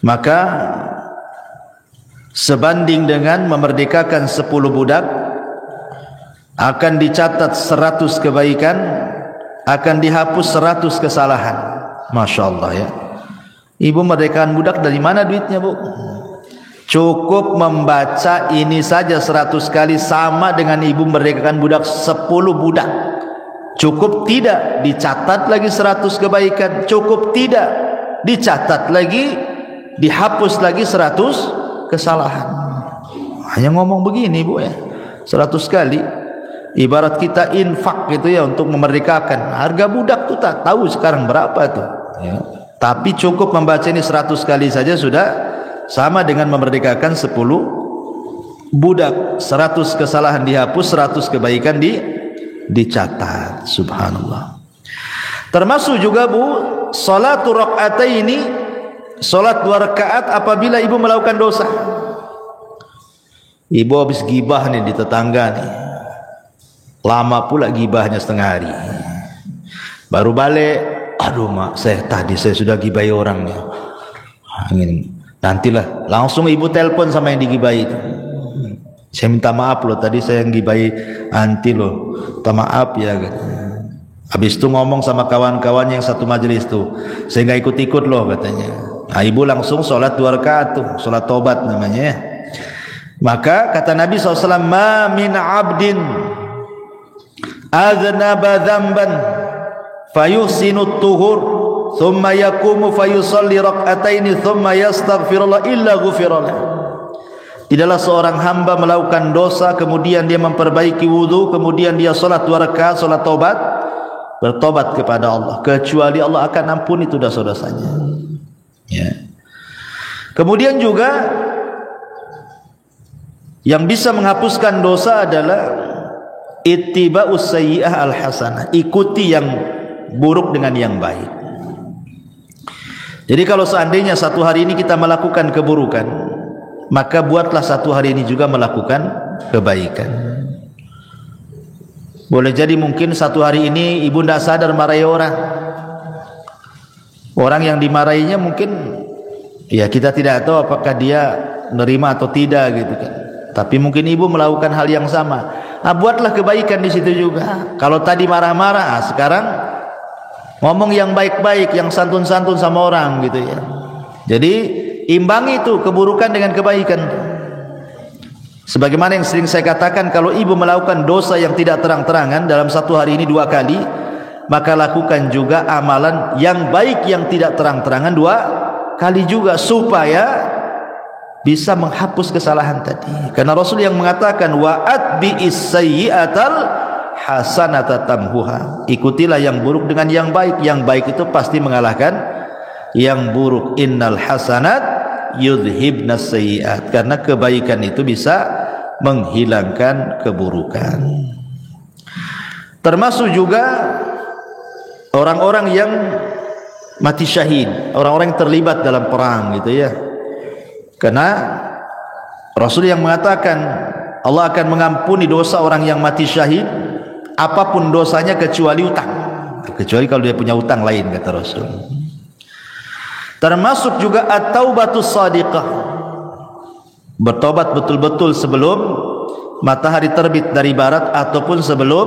Maka sebanding dengan memerdekakan 10 budak, akan dicatat 100 kebaikan, akan dihapus 100 kesalahan. Masya Allah ya. Ibu merdekakan budak dari mana duitnya, Bu? Cukup membaca ini saja 100 kali sama dengan ibu merdekakan budak 10 budak. Cukup tidak? Dicatat lagi 100 kebaikan. Cukup tidak? Dicatat lagi, dihapus lagi 100 kesalahan. Hanya ngomong begini, Bu ya, 100 kali. Ibarat kita infak gitu ya, untuk memerdekakan. Harga budak tuh tak tahu sekarang berapa tuh ya. Tapi cukup membaca ini 100 kali saja sudah sama dengan memerdekakan 10 budak. 100 kesalahan dihapus, 100 kebaikan dicatat. Subhanallah. Termasuk juga, Bu, salatu rakaataini, salat 2 rakaat apabila ibu melakukan dosa. Ibu habis gibah nih di tetangga nih, lama pula gibahnya setengah hari, baru balik. Aduh mak, saya sudah gibai orang nih. Nantilah, langsung ibu telepon sama yang digibai itu. Saya minta maaf loh, tadi saya yang gibai anti loh, minta maaf ya. Habis itu ngomong sama kawan-kawan yang satu majelis tuh, saya nggak ikut-ikut loh katanya. Nah, ibu langsung sholat 2 rakaat tuh, sholat tobat namanya ya. Maka kata Nabi SAW, ma min abdin aznaba dzamban fayuhsinu tuhur thumma yaqumu fayusalli rak'ataini thumma yastaghfirullah illa ghufirallah. Tidaklah seorang hamba melakukan dosa, kemudian dia memperbaiki wudu, kemudian dia salat 2 rakaat, salat taubat, bertobat kepada Allah, kecuali Allah akan ampuni itu dosa-dosanya ya. Kemudian juga yang bisa menghapuskan dosa adalah ittiba'us sayyi'ah al-hasanah, ikuti yang buruk dengan yang baik. Jadi kalau seandainya satu hari ini kita melakukan keburukan, maka buatlah satu hari ini juga melakukan kebaikan. Boleh jadi mungkin satu hari ini ibu tidak sadar marahi orang. Orang yang dimarahinya mungkin ya kita tidak tahu apakah dia menerima atau tidak gitu kan. Tapi mungkin ibu melakukan hal yang sama. Buatlah kebaikan di situ juga. Kalau tadi marah-marah, sekarang ngomong yang baik-baik, yang santun-santun sama orang gitu ya. Jadi imbangi itu keburukan dengan kebaikan. Sebagaimana yang sering saya katakan, kalau ibu melakukan dosa yang tidak terang-terangan dalam satu hari ini 2 kali, maka lakukan juga amalan yang baik yang tidak terang-terangan 2 kali juga, supaya bisa menghapus kesalahan tadi. Karena Rasul yang mengatakan wa atbi'is sayyi'atal hasanata tamhuha. Ikutilah yang buruk dengan yang baik. Yang baik itu pasti mengalahkan yang buruk. Innal hasanat yudhibnas sayyi'at. Karena kebaikan itu bisa menghilangkan keburukan. Termasuk juga orang-orang yang mati syahid, orang-orang yang terlibat dalam perang gitu ya. Karena Rasul yang mengatakan Allah akan mengampuni dosa orang yang mati syahid apapun dosanya kecuali utang. Kecuali kalau dia punya utang lain, kata Rasul. Termasuk juga at-taubatus shadiqah. Bertobat betul-betul sebelum matahari terbit dari barat ataupun sebelum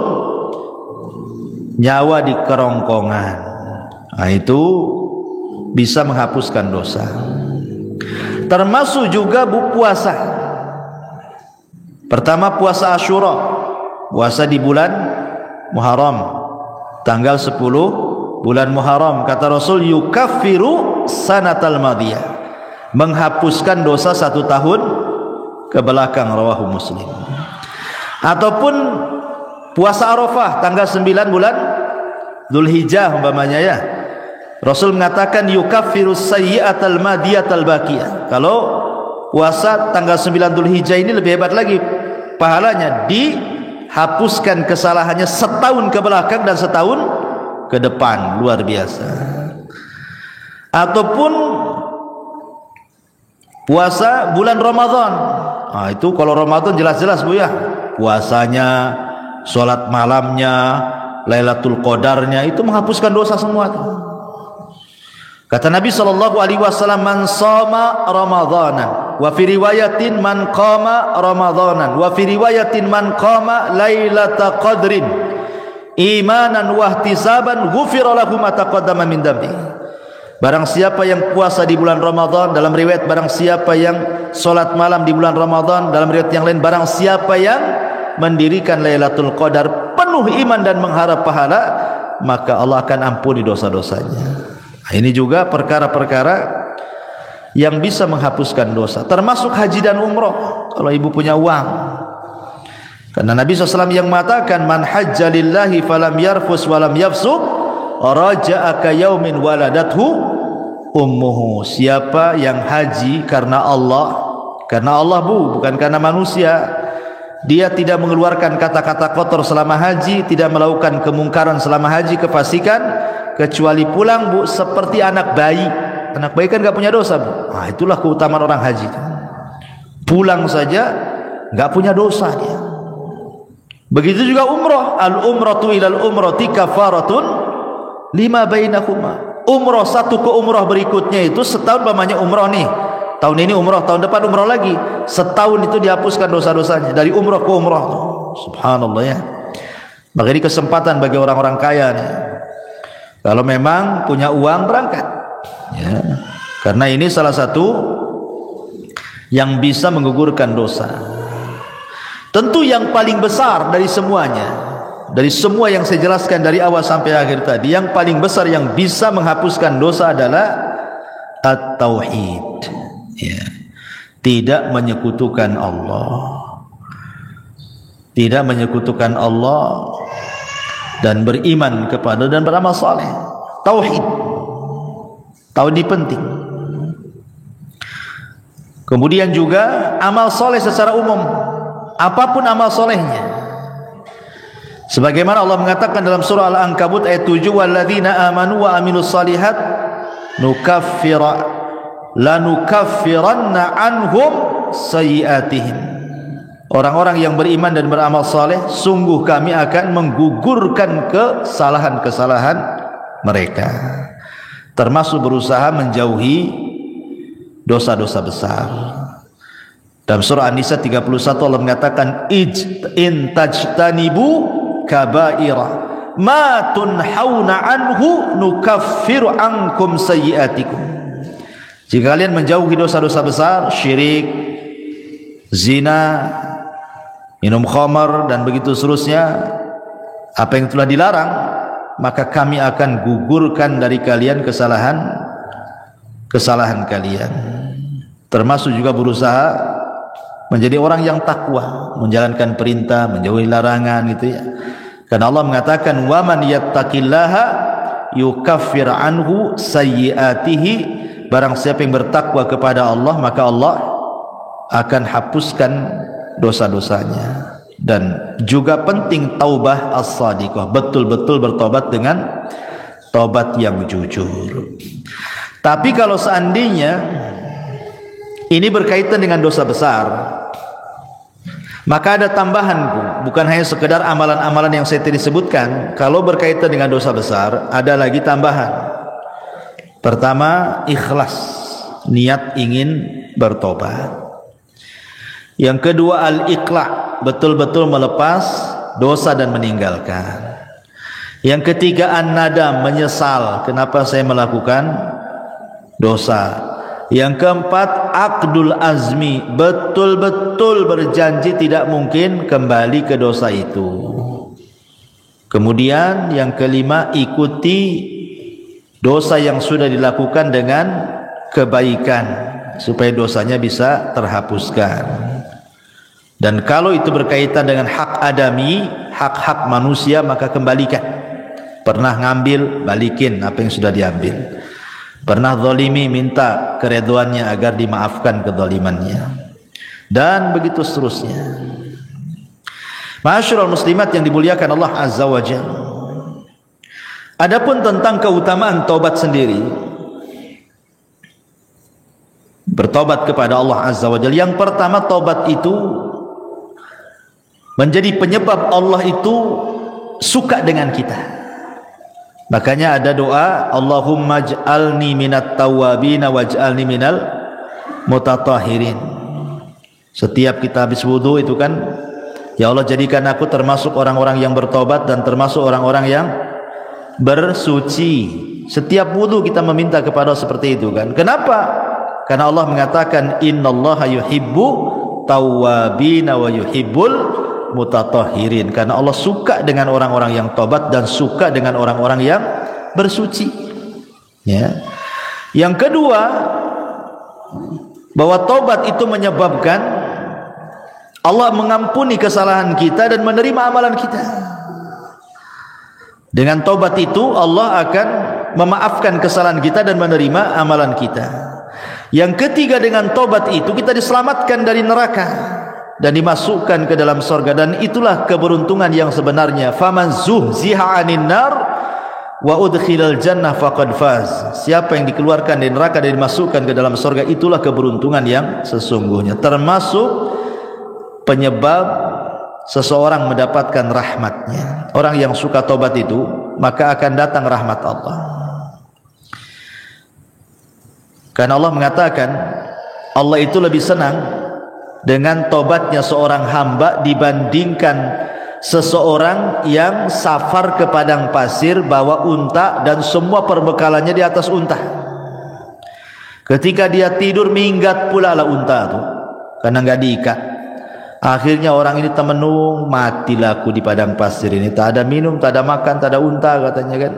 nyawa di kerongkongan. Nah, itu bisa menghapuskan dosa. Termasuk juga puasa. Pertama puasa Asyura, puasa di bulan Muharram, tanggal 10 bulan Muharram. Kata Rasul, yukaffiru sanatal madiyah, menghapuskan dosa 1 tahun ke belakang. Rawahu Muslim. Ataupun puasa Arafah tanggal 9 bulan Dzulhijjah umpamanya ya. Rasul mengatakan yukaffiru sayyi'atal madiyatal baqiyah. Kalau puasa tanggal 9 Dzulhijjah ini lebih hebat lagi pahalanya, dihapuskan kesalahannya setahun ke belakang dan setahun ke depan. Luar biasa. Ataupun puasa bulan Ramadan. Nah, itu kalau Ramadan jelas-jelas Bu ya, puasanya, sholat malamnya, Lailatul Qadarnya, itu menghapuskan dosa semua tuh. Kata Nabi SAW, man shoma Ramadanan, wa fi riwayatin man qama Ramadanan, wa fi riwayatin man qama Lailatul Qadrin imanan wa ihtisaban ghufira lahu ma taqaddama min dhanbi. Barang siapa yang puasa di bulan Ramadan, dalam riwayat barang siapa yang salat malam di bulan Ramadan, dalam riwayat yang lain barang siapa yang mendirikan Lailatul Qadar penuh iman dan mengharap pahala, maka Allah akan ampuni dosa-dosanya. Nah, ini juga perkara-perkara yang bisa menghapuskan dosa, termasuk haji dan umrah kalau ibu punya uang. Karena Nabi SAW yang mengatakan, man hajja lillahi falam yarfus walam yafsuq raja'a ka yaumin waladathu ummuhu. Siapa yang haji karena Allah Bu, bukan karena manusia, dia tidak mengeluarkan kata-kata kotor selama haji, tidak melakukan kemungkaran selama haji, kefasikan, kecuali pulang Bu seperti anak bayi. Anak bayi kan gak punya dosa Bu. Nah, itulah keutamaan orang haji. Pulang saja gak punya dosa dia. Begitu juga umrah. Al-umratu ilal umrati kafaratun lima bainahuma. Umrah satu ke umrah berikutnya itu setahun pamannya umrah nih. Tahun ini umrah, tahun depan umrah lagi. Setahun itu dihapuskan dosa-dosanya dari umrah ke umrah. Subhanallah ya. Maka ini kesempatan bagi orang-orang kaya nih. Kalau memang punya uang berangkat ya. Karena ini salah satu yang bisa menggugurkan dosa. Tentu yang paling besar dari semuanya, dari semua yang saya jelaskan dari awal sampai akhir tadi, yang paling besar yang bisa menghapuskan dosa adalah at-tauhid ya. Tidak menyekutukan Allah, tidak menyekutukan Allah, dan beriman kepada dan beramal saleh. Tauhid ini penting. Kemudian juga amal saleh secara umum, apapun amal solehnya, sebagaimana Allah mengatakan dalam surah Al-Ankabut ayat 7, walladzina amanu wa amilus salihat lanukaffiranna anhum sayyiatihim. Orang-orang yang beriman dan beramal saleh, sungguh kami akan menggugurkan kesalahan-kesalahan mereka, termasuk berusaha menjauhi dosa-dosa besar. Dalam surah An-Nisa 31 Allah mengatakan, in tajtanibu kabaira ma tunhauna anhu nukaffiru ankum sayyiatikum. Jika kalian menjauhi dosa-dosa besar, syirik, zina, minum khamar dan begitu seterusnya, apa yang telah dilarang, maka kami akan gugurkan dari kalian kesalahan kalian. Termasuk juga berusaha menjadi orang yang takwa, menjalankan perintah, menjauhi larangan gitu ya. Karena Allah mengatakan wa man yattaqillaha yukaffir anhu sayyiatihi, barang siapa yang bertakwa kepada Allah maka Allah akan hapuskan dosa-dosanya. Dan juga penting taubah as-sadiqah, betul-betul bertobat dengan tobat yang jujur. Tapi kalau seandainya ini berkaitan dengan dosa besar, maka ada tambahan, bukan hanya sekedar amalan-amalan yang saya tadi sebutkan. Kalau berkaitan dengan dosa besar, ada lagi tambahan. Pertama, ikhlas, niat ingin bertobat. Yang kedua, al-iqla', betul-betul melepas dosa dan meninggalkan. Yang ketiga, an-nadam, menyesal, kenapa saya melakukan dosa. Yang keempat, aqdul azmi, betul-betul berjanji tidak mungkin kembali ke dosa itu. Kemudian yang kelima, ikuti dosa yang sudah dilakukan dengan kebaikan supaya dosanya bisa terhapuskan. Dan kalau itu berkaitan dengan hak adami, hak-hak manusia, maka kembalikan. Pernah ngambil, balikin apa yang sudah diambil. Pernah zalimi, minta keredoannya agar dimaafkan kezalimannya, dan begitu seterusnya. Ma'asyiral muslimat yang dimuliakan Allah Azza wa Jalla, adapun tentang keutamaan taubat sendiri, bertobat kepada Allah Azza wa Jalla, yang pertama, taubat itu menjadi penyebab Allah itu suka dengan kita. Makanya ada doa, Allahumma ij'alni minat tawwabin waj'alni minal mutatahhirin. Setiap kita habis wudu itu kan, ya Allah jadikan aku termasuk orang-orang yang bertobat dan termasuk orang-orang yang bersuci. Setiap wudu kita meminta kepada Allah seperti itu kan. Kenapa? Karena Allah mengatakan innallaha yuhibbu tawwabin wa yuhibbul mutatahhirin, karena Allah suka dengan orang-orang yang tobat dan suka dengan orang-orang yang bersuci. Ya. Yang kedua, bahwa tobat itu menyebabkan Allah mengampuni kesalahan kita dan menerima amalan kita. Dengan tobat itu Allah akan memaafkan kesalahan kita dan menerima amalan kita. Yang ketiga, dengan tobat itu kita diselamatkan dari neraka dan dimasukkan ke dalam surga, dan itulah keberuntungan yang sebenarnya. Faman zuhziha 'anil nar wa udkhilal jannah faqad faz. Siapa yang dikeluarkan dari neraka dan dimasukkan ke dalam surga, itulah keberuntungan yang sesungguhnya. Termasuk penyebab seseorang mendapatkan rahmatnya. Orang yang suka tobat itu, maka akan datang rahmat Allah. Karena Allah mengatakan Allah itu lebih senang dengan tobatnya seorang hamba dibandingkan seseorang yang safar ke padang pasir bawa unta dan semua perbekalannya di atas unta. Ketika dia tidur, minggat pula lah unta itu karena nggak diikat. Akhirnya orang ini temenung, matilah aku di padang pasir ini, tak ada minum, tak ada makan, tak ada unta katanya kan.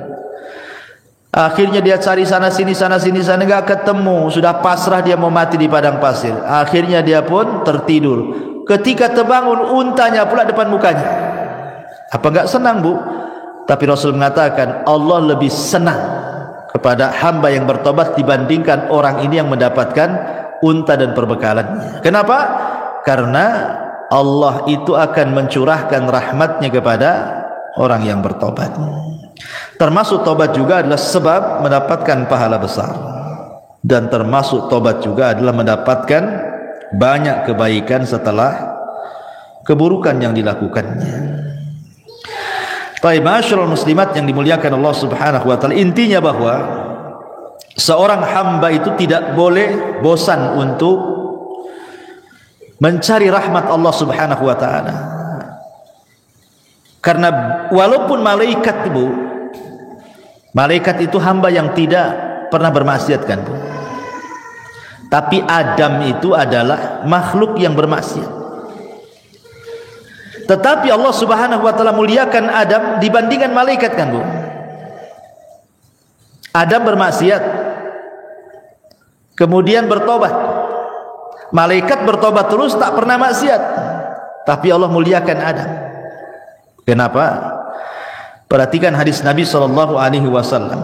Akhirnya dia cari sana sini enggak ketemu, sudah pasrah dia mau mati di padang pasir. Akhirnya dia pun tertidur. Ketika terbangun, untanya pula depan mukanya. Apa enggak senang, Bu? Tapi Rasul mengatakan Allah lebih senang kepada hamba yang bertobat dibandingkan orang ini yang mendapatkan unta dan perbekalannya. Kenapa? Karena Allah itu akan mencurahkan rahmatnya kepada orang yang bertobat. Termasuk tobat juga adalah sebab mendapatkan pahala besar, dan termasuk tobat juga adalah mendapatkan banyak kebaikan setelah keburukan yang dilakukannya. Baik, ma'asyiral muslimat yang dimuliakan Allah Subhanahu wa taala, intinya bahwa seorang hamba itu tidak boleh bosan untuk mencari rahmat Allah Subhanahu wa taala. Karena walaupun malaikat, Bu, malaikat itu hamba yang tidak pernah bermaksiat kan, Bu. Tapi Adam itu adalah makhluk yang bermaksiat. Tetapi Allah Subhanahu wa taala muliakan Adam dibandingkan malaikat kan, Bu. Adam bermaksiat, kemudian bertobat. Malaikat bertobat terus, tak pernah maksiat. Tapi Allah muliakan Adam. Kenapa? Perhatikan hadis Nabi sallallahu alaihi wasallam.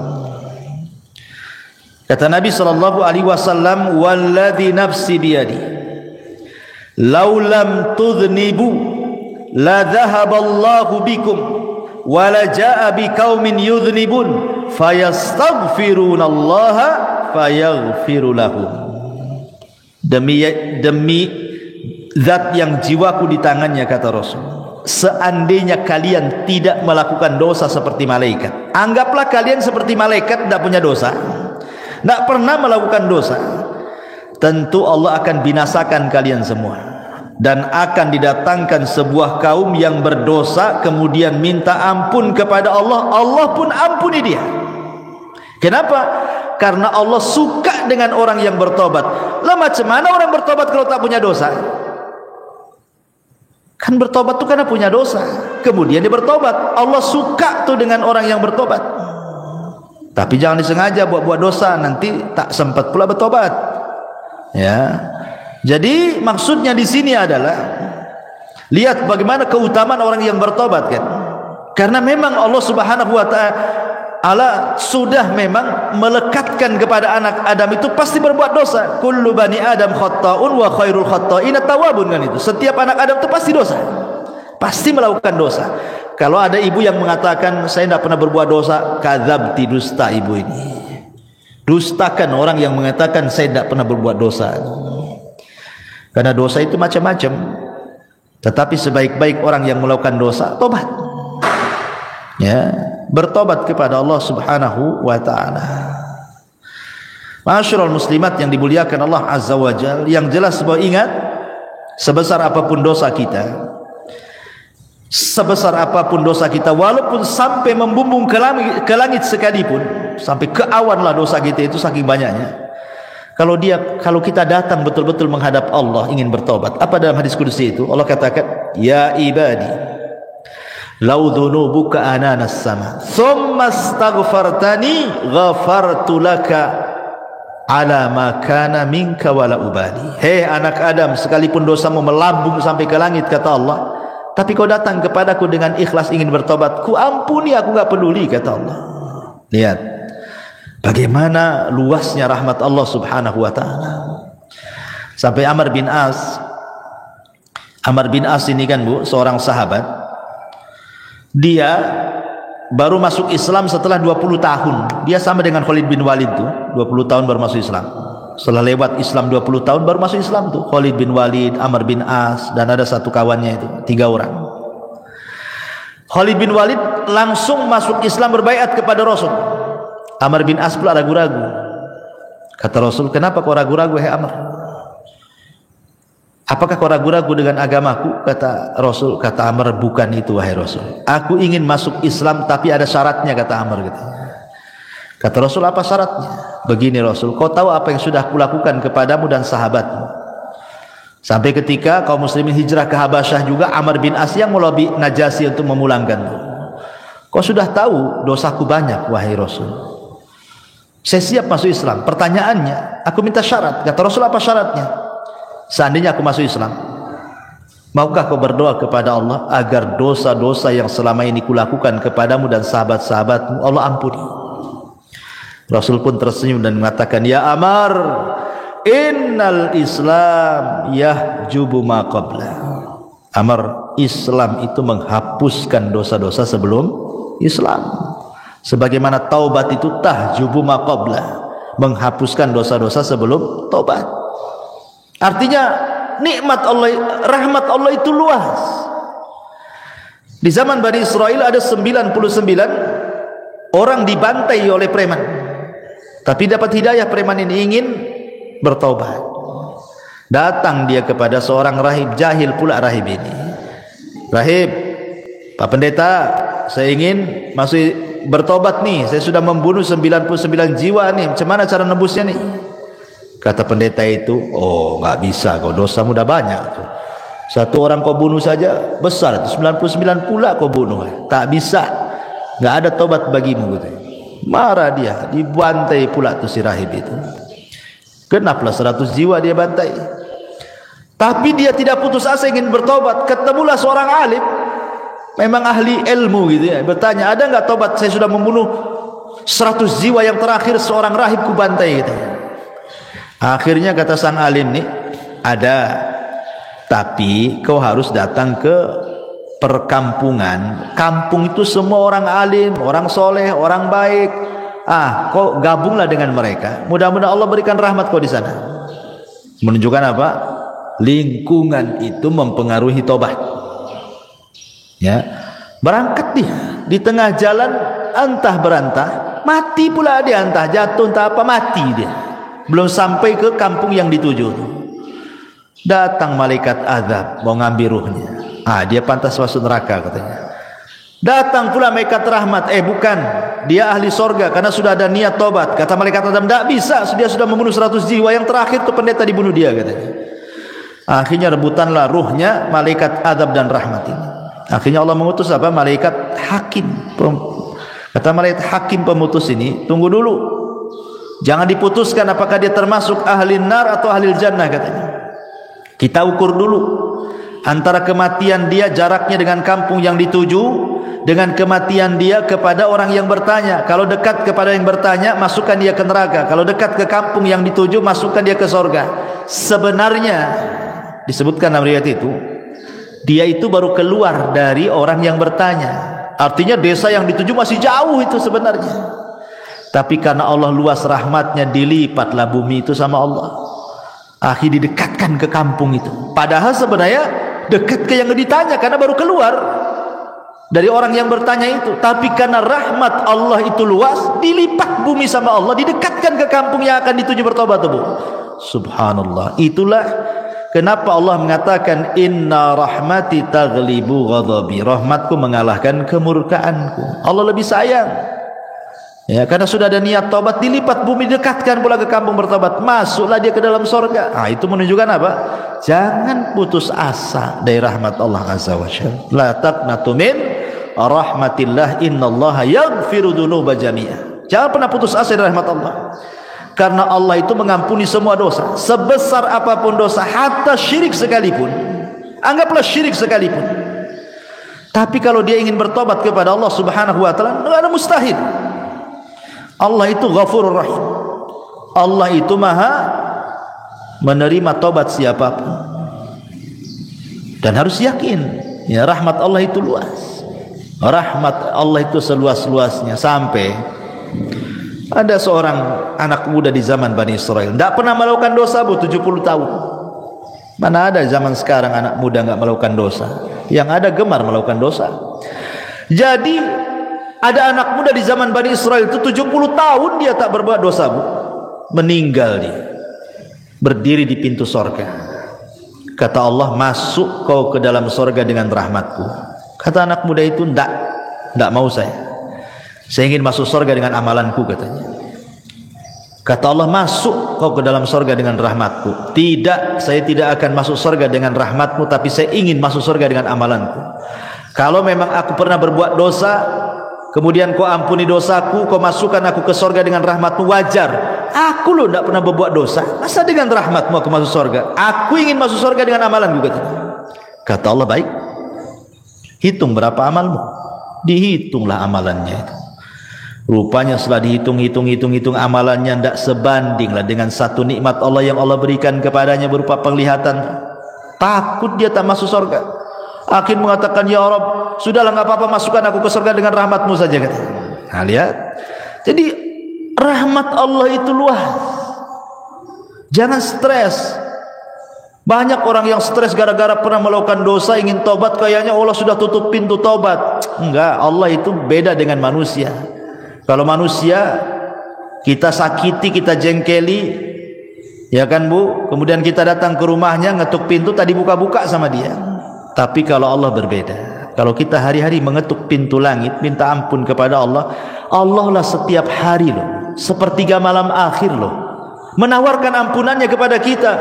Kata Nabi sallallahu alaihi wasallam, "Walladzi nafsi biyadi, law lam tudhnibu la dhahaballahu bikum wa la jaa biqaumin yudhnibun fayastaghfirunallaha fayaghfiru lahum." Demi zat yang jiwaku di tangannya, kata Rasul, seandainya kalian tidak melakukan dosa seperti malaikat, anggaplah kalian seperti malaikat, tidak punya dosa, tidak pernah melakukan dosa, tentu Allah akan binasakan kalian semua, dan akan didatangkan sebuah kaum yang berdosa kemudian minta ampun kepada Allah, Allah pun ampuni dia. Kenapa? Karena Allah suka dengan orang yang bertobat. Lah macam mana orang bertobat kalau tak punya dosa? Kan bertobat tu karena punya dosa, kemudian dia bertobat. Allah suka tu dengan orang yang bertobat. Tapi jangan disengaja buat dosa, nanti tak sempat pula bertobat. Ya. Jadi maksudnya di sini adalah lihat bagaimana keutamaan orang yang bertobat, kan? Karena memang Allah Subhanahu wa taala sudah memang melekatkan kepada anak Adam itu pasti berbuat dosa. Kullu bani Adam khata'un wa khairul khata'in at-tawwabun, kan itu. Setiap anak Adam itu pasti dosa. Pasti melakukan dosa. Kalau ada ibu yang mengatakan saya tidak pernah berbuat dosa, kadzabti, dusta ibu ini. Dustakan orang yang mengatakan saya tidak pernah berbuat dosa. Karena dosa itu macam-macam. Tetapi sebaik-baik orang yang melakukan dosa, tobat. Ya, bertobat kepada Allah Subhanahu wa taala. Ma'asyiral muslimat yang dimuliakan Allah Azza wa Jalla, yang jelas bahwa ingat, sebesar apapun dosa kita, sebesar apapun dosa kita, walaupun sampai membumbung ke langit sekalipun, sampai ke awan lah dosa kita itu saking banyaknya. Kalau kita datang betul-betul menghadap Allah ingin bertobat, apa dalam hadis qudsi itu? Allah katakan, "Ya ibadi, law dhunubuka ananas sama, thumma astaghfartani ghafartu laka ala ma kana minka wala ubali." Hei anak Adam, sekalipun dosamu melambung sampai ke langit, kata Allah, tapi kau datang kepadaku dengan ikhlas ingin bertobat, ku ampuni, aku enggak peduli, kata Allah. Lihat bagaimana luasnya rahmat Allah Subhanahu wa taala. Sampai Amr bin As ini kan Bu, seorang sahabat, dia baru masuk Islam setelah 20 tahun. Dia sama dengan Khalid bin Walid tuh, 20 tahun baru masuk Islam. Setelah lewat Islam 20 tahun baru masuk Islam tuh, Khalid bin Walid, Amr bin As, dan ada satu kawannya itu, 3 orang. Khalid bin Walid langsung masuk Islam, berbaiat kepada Rasul. Amr bin As pula ragu-ragu. Kata Rasul, "Kenapa kau ragu-ragu, hai Amr? Apakah kau ragu-ragu dengan agamaku?" Kata Rasul, kata Amr, "Bukan itu, wahai Rasul. Aku ingin masuk Islam tapi ada syaratnya," kata Amr gitu. Kata Rasul, "Apa syaratnya?" "Begini Rasul, kau tahu apa yang sudah kulakukan kepadamu dan sahabatmu. Sampai ketika kaum muslimin hijrah ke Habasyah juga, Amr bin As yang melobi Najasyi untuk memulangkanmu. Kau sudah tahu dosaku banyak, wahai Rasul. Saya siap masuk Islam. Pertanyaannya, aku minta syarat." Kata Rasul, "Apa syaratnya?" "Seandainya aku masuk Islam, maukah kau berdoa kepada Allah agar dosa-dosa yang selama ini kulakukan kepadamu dan sahabat-sahabatmu Allah ampuni?" Rasul pun tersenyum dan mengatakan, "Ya Amr, innal Islam yahjubu ma qabla." Amr, Islam itu menghapuskan dosa-dosa sebelum Islam. Sebagaimana taubat itu tahjubu ma qabla, menghapuskan dosa-dosa sebelum taubat. Artinya nikmat Allah, rahmat Allah itu luas. Di zaman Bani Israel ada 99 orang dibantai oleh preman, tapi dapat hidayah. Preman ini ingin bertaubat. Datang dia kepada seorang rahib, jahil pula rahib ini. "Rahib, Pak Pendeta, saya ingin masuk bertobat nih, saya sudah membunuh 99 jiwa nih, macam mana cara nebusnya nih?" Kata pendeta itu, "Oh, nggak bisa, kau dosamu udah banyak. Satu orang kau bunuh saja besar, 99 pula kau bunuh, tak bisa, nggak ada tobat bagimu." Gitu. Marah dia, dibantai pula tuh si rahib itu. Genaplah 100 jiwa dia bantai. Tapi dia tidak putus asa ingin bertobat. Ketemulah seorang alim memang ahli ilmu gitu ya, bertanya, ada enggak tobat, saya sudah membunuh 100 jiwa, yang terakhir seorang rahib ku bantai gitu. Akhirnya kata sang alim nih, ada, tapi kau harus datang ke perkampungan. Kampung itu semua orang alim, orang soleh, orang baik. Kau gabunglah dengan mereka. Mudah-mudahan Allah berikan rahmat kau di sana. Menunjukkan apa? Lingkungan itu mempengaruhi tobat. Ya, berangkat dia di tengah jalan, entah berantah, mati pula dia, entah jatuh, entah apa, mati dia. Belum sampai ke kampung yang dituju, datang malaikat azab mau ngambil ruhnya. Dia pantas masuk neraka katanya. Datang pula malaikat rahmat, bukan, dia ahli sorga karena sudah ada niat tobat. Kata malaikat azab, tidak bisa, dia sudah membunuh 100 jiwa, yang terakhir itu pendeta dibunuh dia katanya. Akhirnya rebutanlah ruhnya malaikat azab dan rahmat ini. Akhirnya Allah mengutus apa? Malaikat hakim. Kata malaikat hakim pemutus ini, tunggu dulu, jangan diputuskan apakah dia termasuk ahli nar atau ahli jannah katanya. Kita ukur dulu antara kematian dia, jaraknya dengan kampung yang dituju, dengan kematian dia kepada orang yang bertanya. Kalau dekat kepada yang bertanya, masukkan dia ke neraka. Kalau dekat ke kampung yang dituju, masukkan dia ke sorga. Sebenarnya disebutkan dalam riwayat itu, dia itu baru keluar dari orang yang bertanya. Artinya desa yang dituju masih jauh itu sebenarnya. Tapi karena Allah luas rahmatnya, dilipatlah bumi itu sama Allah. Akhirnya didekatkan ke kampung itu. Padahal sebenarnya dekat ke yang ditanya karena baru keluar dari orang yang bertanya itu. Tapi karena rahmat Allah itu luas, dilipat bumi sama Allah, didekatkan ke kampung yang akan dituju bertobat. Subhanallah. Itulah kenapa Allah mengatakan inna rahmati taghlibu ghadabi, rahmatku mengalahkan kemurkaanku. Allah lebih sayang. Ya, karena sudah ada niat tobat, dilipat bumi, dekatkan pula ke kampung bertobat, masuklah dia ke dalam surga. Itu menunjukkan apa? Jangan putus asa dari rahmat Allah azza wajalla. La taqnatu min rahmatillah, innallaha yaghfiru dzunuba jami'a. Jangan pernah putus asa dari rahmat Allah. Karena Allah itu mengampuni semua dosa, sebesar apapun dosa, hatta syirik sekalipun. Anggaplah syirik sekalipun. Tapi kalau dia ingin bertobat kepada Allah Subhanahu wa taala, tidak ada mustahil. Allah itu Ghafurur Rahim. Allah itu Maha menerima tobat siapapun. Dan harus yakin, ya, rahmat Allah itu luas. Rahmat Allah itu seluas-luasnya, sampai ada seorang anak muda di zaman Bani Israel, tidak pernah melakukan dosa 70 tahun. Mana ada zaman sekarang anak muda enggak melakukan dosa? Yang ada gemar melakukan dosa. Jadi ada anak muda di zaman Bani Israel itu 70 tahun dia tak berbuat dosa, meninggal dia, berdiri di pintu sorga. Kata Allah, masuk kau ke dalam sorga dengan rahmatku. Kata anak muda itu, tidak mau saya ingin masuk sorga dengan amalanku katanya. Kata Allah, masuk kau ke dalam sorga dengan rahmatku. Tidak, saya tidak akan masuk sorga dengan rahmatmu, tapi saya ingin masuk sorga dengan amalanku. Kalau memang aku pernah berbuat dosa, kemudian kau ampuni dosaku, kau masukkan aku ke sorga dengan rahmatmu, wajar. Aku loh tidak pernah berbuat dosa, masa dengan rahmatmu aku masuk sorga? Aku ingin masuk sorga dengan amalanku katanya. Kata Allah, baik, hitung berapa amalmu. Dihitunglah amalannya itu. Rupanya setelah dihitung amalannya tidak sebandinglah dengan satu nikmat Allah yang Allah berikan kepadanya berupa penglihatan. Takut dia tak masuk sorga. Akhir mengatakan, ya Rabb, sudahlah, enggak apa-apa, masukkan aku ke surga dengan rahmatmu saja katanya. Nah, lihat. Jadi rahmat Allah itu luas. Jangan stres. Banyak orang yang stres gara-gara pernah melakukan dosa, ingin tobat, kayaknya Allah sudah tutup pintu tobat. Enggak, Allah itu beda dengan manusia. Kalau manusia kita sakiti, kita jengkeli, ya kan Bu, kemudian kita datang ke rumahnya, ngetuk pintu, tadi buka-buka sama dia. Tapi kalau Allah berbeda. Kalau kita hari-hari mengetuk pintu langit, minta ampun kepada Allah, Allah lah setiap hari loh, sepertiga malam akhir loh, menawarkan ampunannya kepada kita.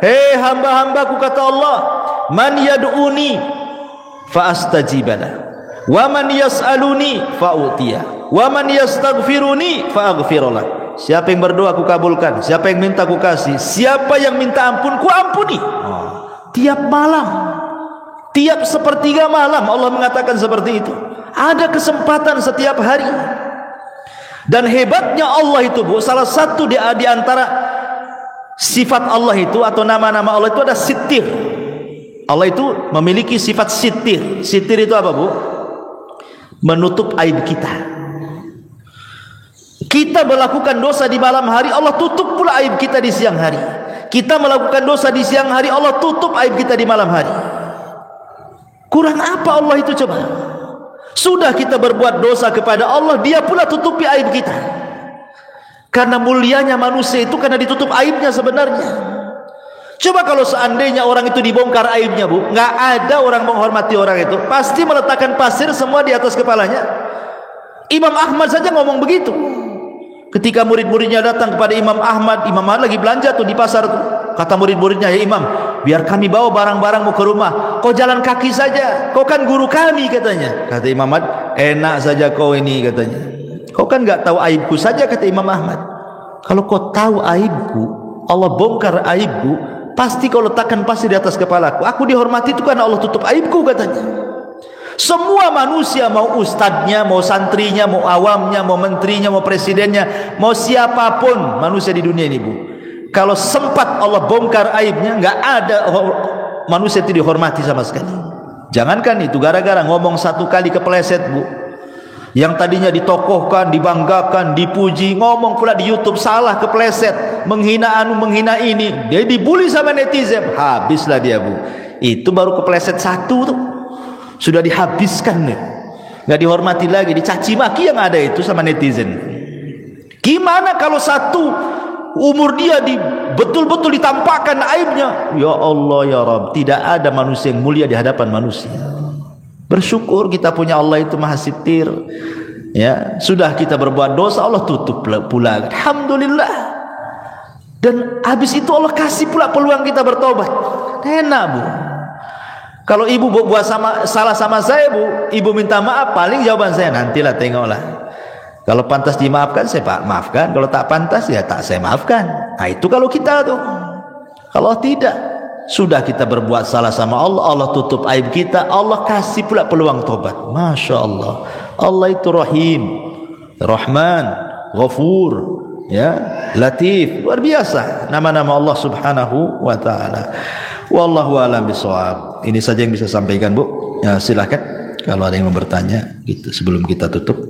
Hei hamba-hambaku, kata Allah, man yad'uni fa astajibalah, wa man yas'aluni fa u'tiyah, wa man yastaghfiruni fa aghfirullah. Siapa yang berdoa aku kabulkan, siapa yang minta aku kasih, siapa yang minta ampun ku ampuni. Tiap malam, Tiap sepertiga malam Allah mengatakan seperti itu. Ada kesempatan setiap hari. Dan hebatnya Allah itu, Bu, salah satu di antara sifat Allah itu atau nama-nama Allah itu ada sitir. Allah itu memiliki sifat sitir. Sitir itu apa, Bu? Menutup aib kita. Kita melakukan dosa di malam hari, Allah tutup pula aib kita di siang hari. Kita melakukan dosa di siang hari, Allah tutup aib kita di malam hari. Kurang apa Allah itu coba? Sudah kita berbuat dosa kepada Allah, Dia pula tutupi aib kita. Karena mulianya manusia itu karena ditutup aibnya sebenarnya. Coba kalau seandainya orang itu dibongkar aibnya, Bu, nggak ada orang menghormati orang itu, pasti meletakkan pasir semua di atas kepalanya. Imam Ahmad saja ngomong begitu. Ketika murid-muridnya datang kepada Imam Ahmad lagi belanja tuh di pasar tuh. Kata murid-muridnya, "Ya Imam, biar kami bawa barang-barangmu ke rumah. Kau jalan kaki saja. Kau kan guru kami," katanya. Kata Imam Ahmad, "Enak saja kau ini," katanya. "Kau kan nggak tahu aibku saja," kata Imam Ahmad. "Kalau kau tahu aibku, Allah bongkar aibku, pasti kau letakkan pasir di atas kepalaku. Aku dihormati itu karena Allah tutup aibku," katanya. Semua manusia, mau ustadznya, mau santrinya, mau awamnya, mau menterinya, mau presidennya, mau siapapun manusia di dunia ini, Bu, kalau sempat Allah bongkar aibnya, nggak ada manusia itu dihormati sama sekali. Jangankan itu, gara-gara ngomong satu kali kepleset, Bu, yang tadinya ditokohkan, dibanggakan, dipuji, ngomong pula di YouTube salah, kepleset, menghina menghina ini, dia dibully sama netizen, habislah dia, Bu. Itu baru kepleset satu tuh, sudah dihabiskan nih, nggak dihormati lagi, dicaci maki yang ada itu sama netizen. Gimana kalau satu umur dia betul-betul ditampakkan aibnya? Ya Allah ya Rabb, tidak ada manusia yang mulia di hadapan manusia. Bersyukur kita punya Allah itu maha sitir. Ya, sudah kita berbuat dosa, Allah tutup pula. Alhamdulillah. Dan habis itu Allah kasih pula peluang kita bertobat. Enak, Bu. Kalau ibu buat salah sama saya, Bu, ibu minta maaf, paling jawaban saya, nantilah, tengoklah. Kalau pantas dimaafkan, saya maafkan. Kalau tak pantas, ya tak saya maafkan. Nah, itu kalau kita tuh. Kalau tidak, sudah kita berbuat salah sama Allah, Allah tutup aib kita, Allah kasih pula peluang tobat. Masya Allah. Allah itu Rahim, Rahman, Ghafur, ya, Latif. Luar biasa nama-nama Allah Subhanahu wa ta'ala. Wallahu a'lam bishawab. Ini saja yang bisa sampaikan, Bu. Ya, silakan kalau ada yang mau bertanya gitu sebelum kita tutup.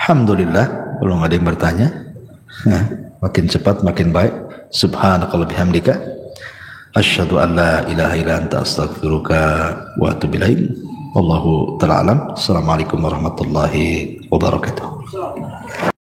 Alhamdulillah, belum ada yang bertanya. Makin cepat makin baik. Subhanakallah bihamdika, asyhadu an la ilaha illa anta, astaghfiruka wa atubu ilaik. Wallahu ta'ala alam. Assalamualaikum warahmatullahi wabarakatuh.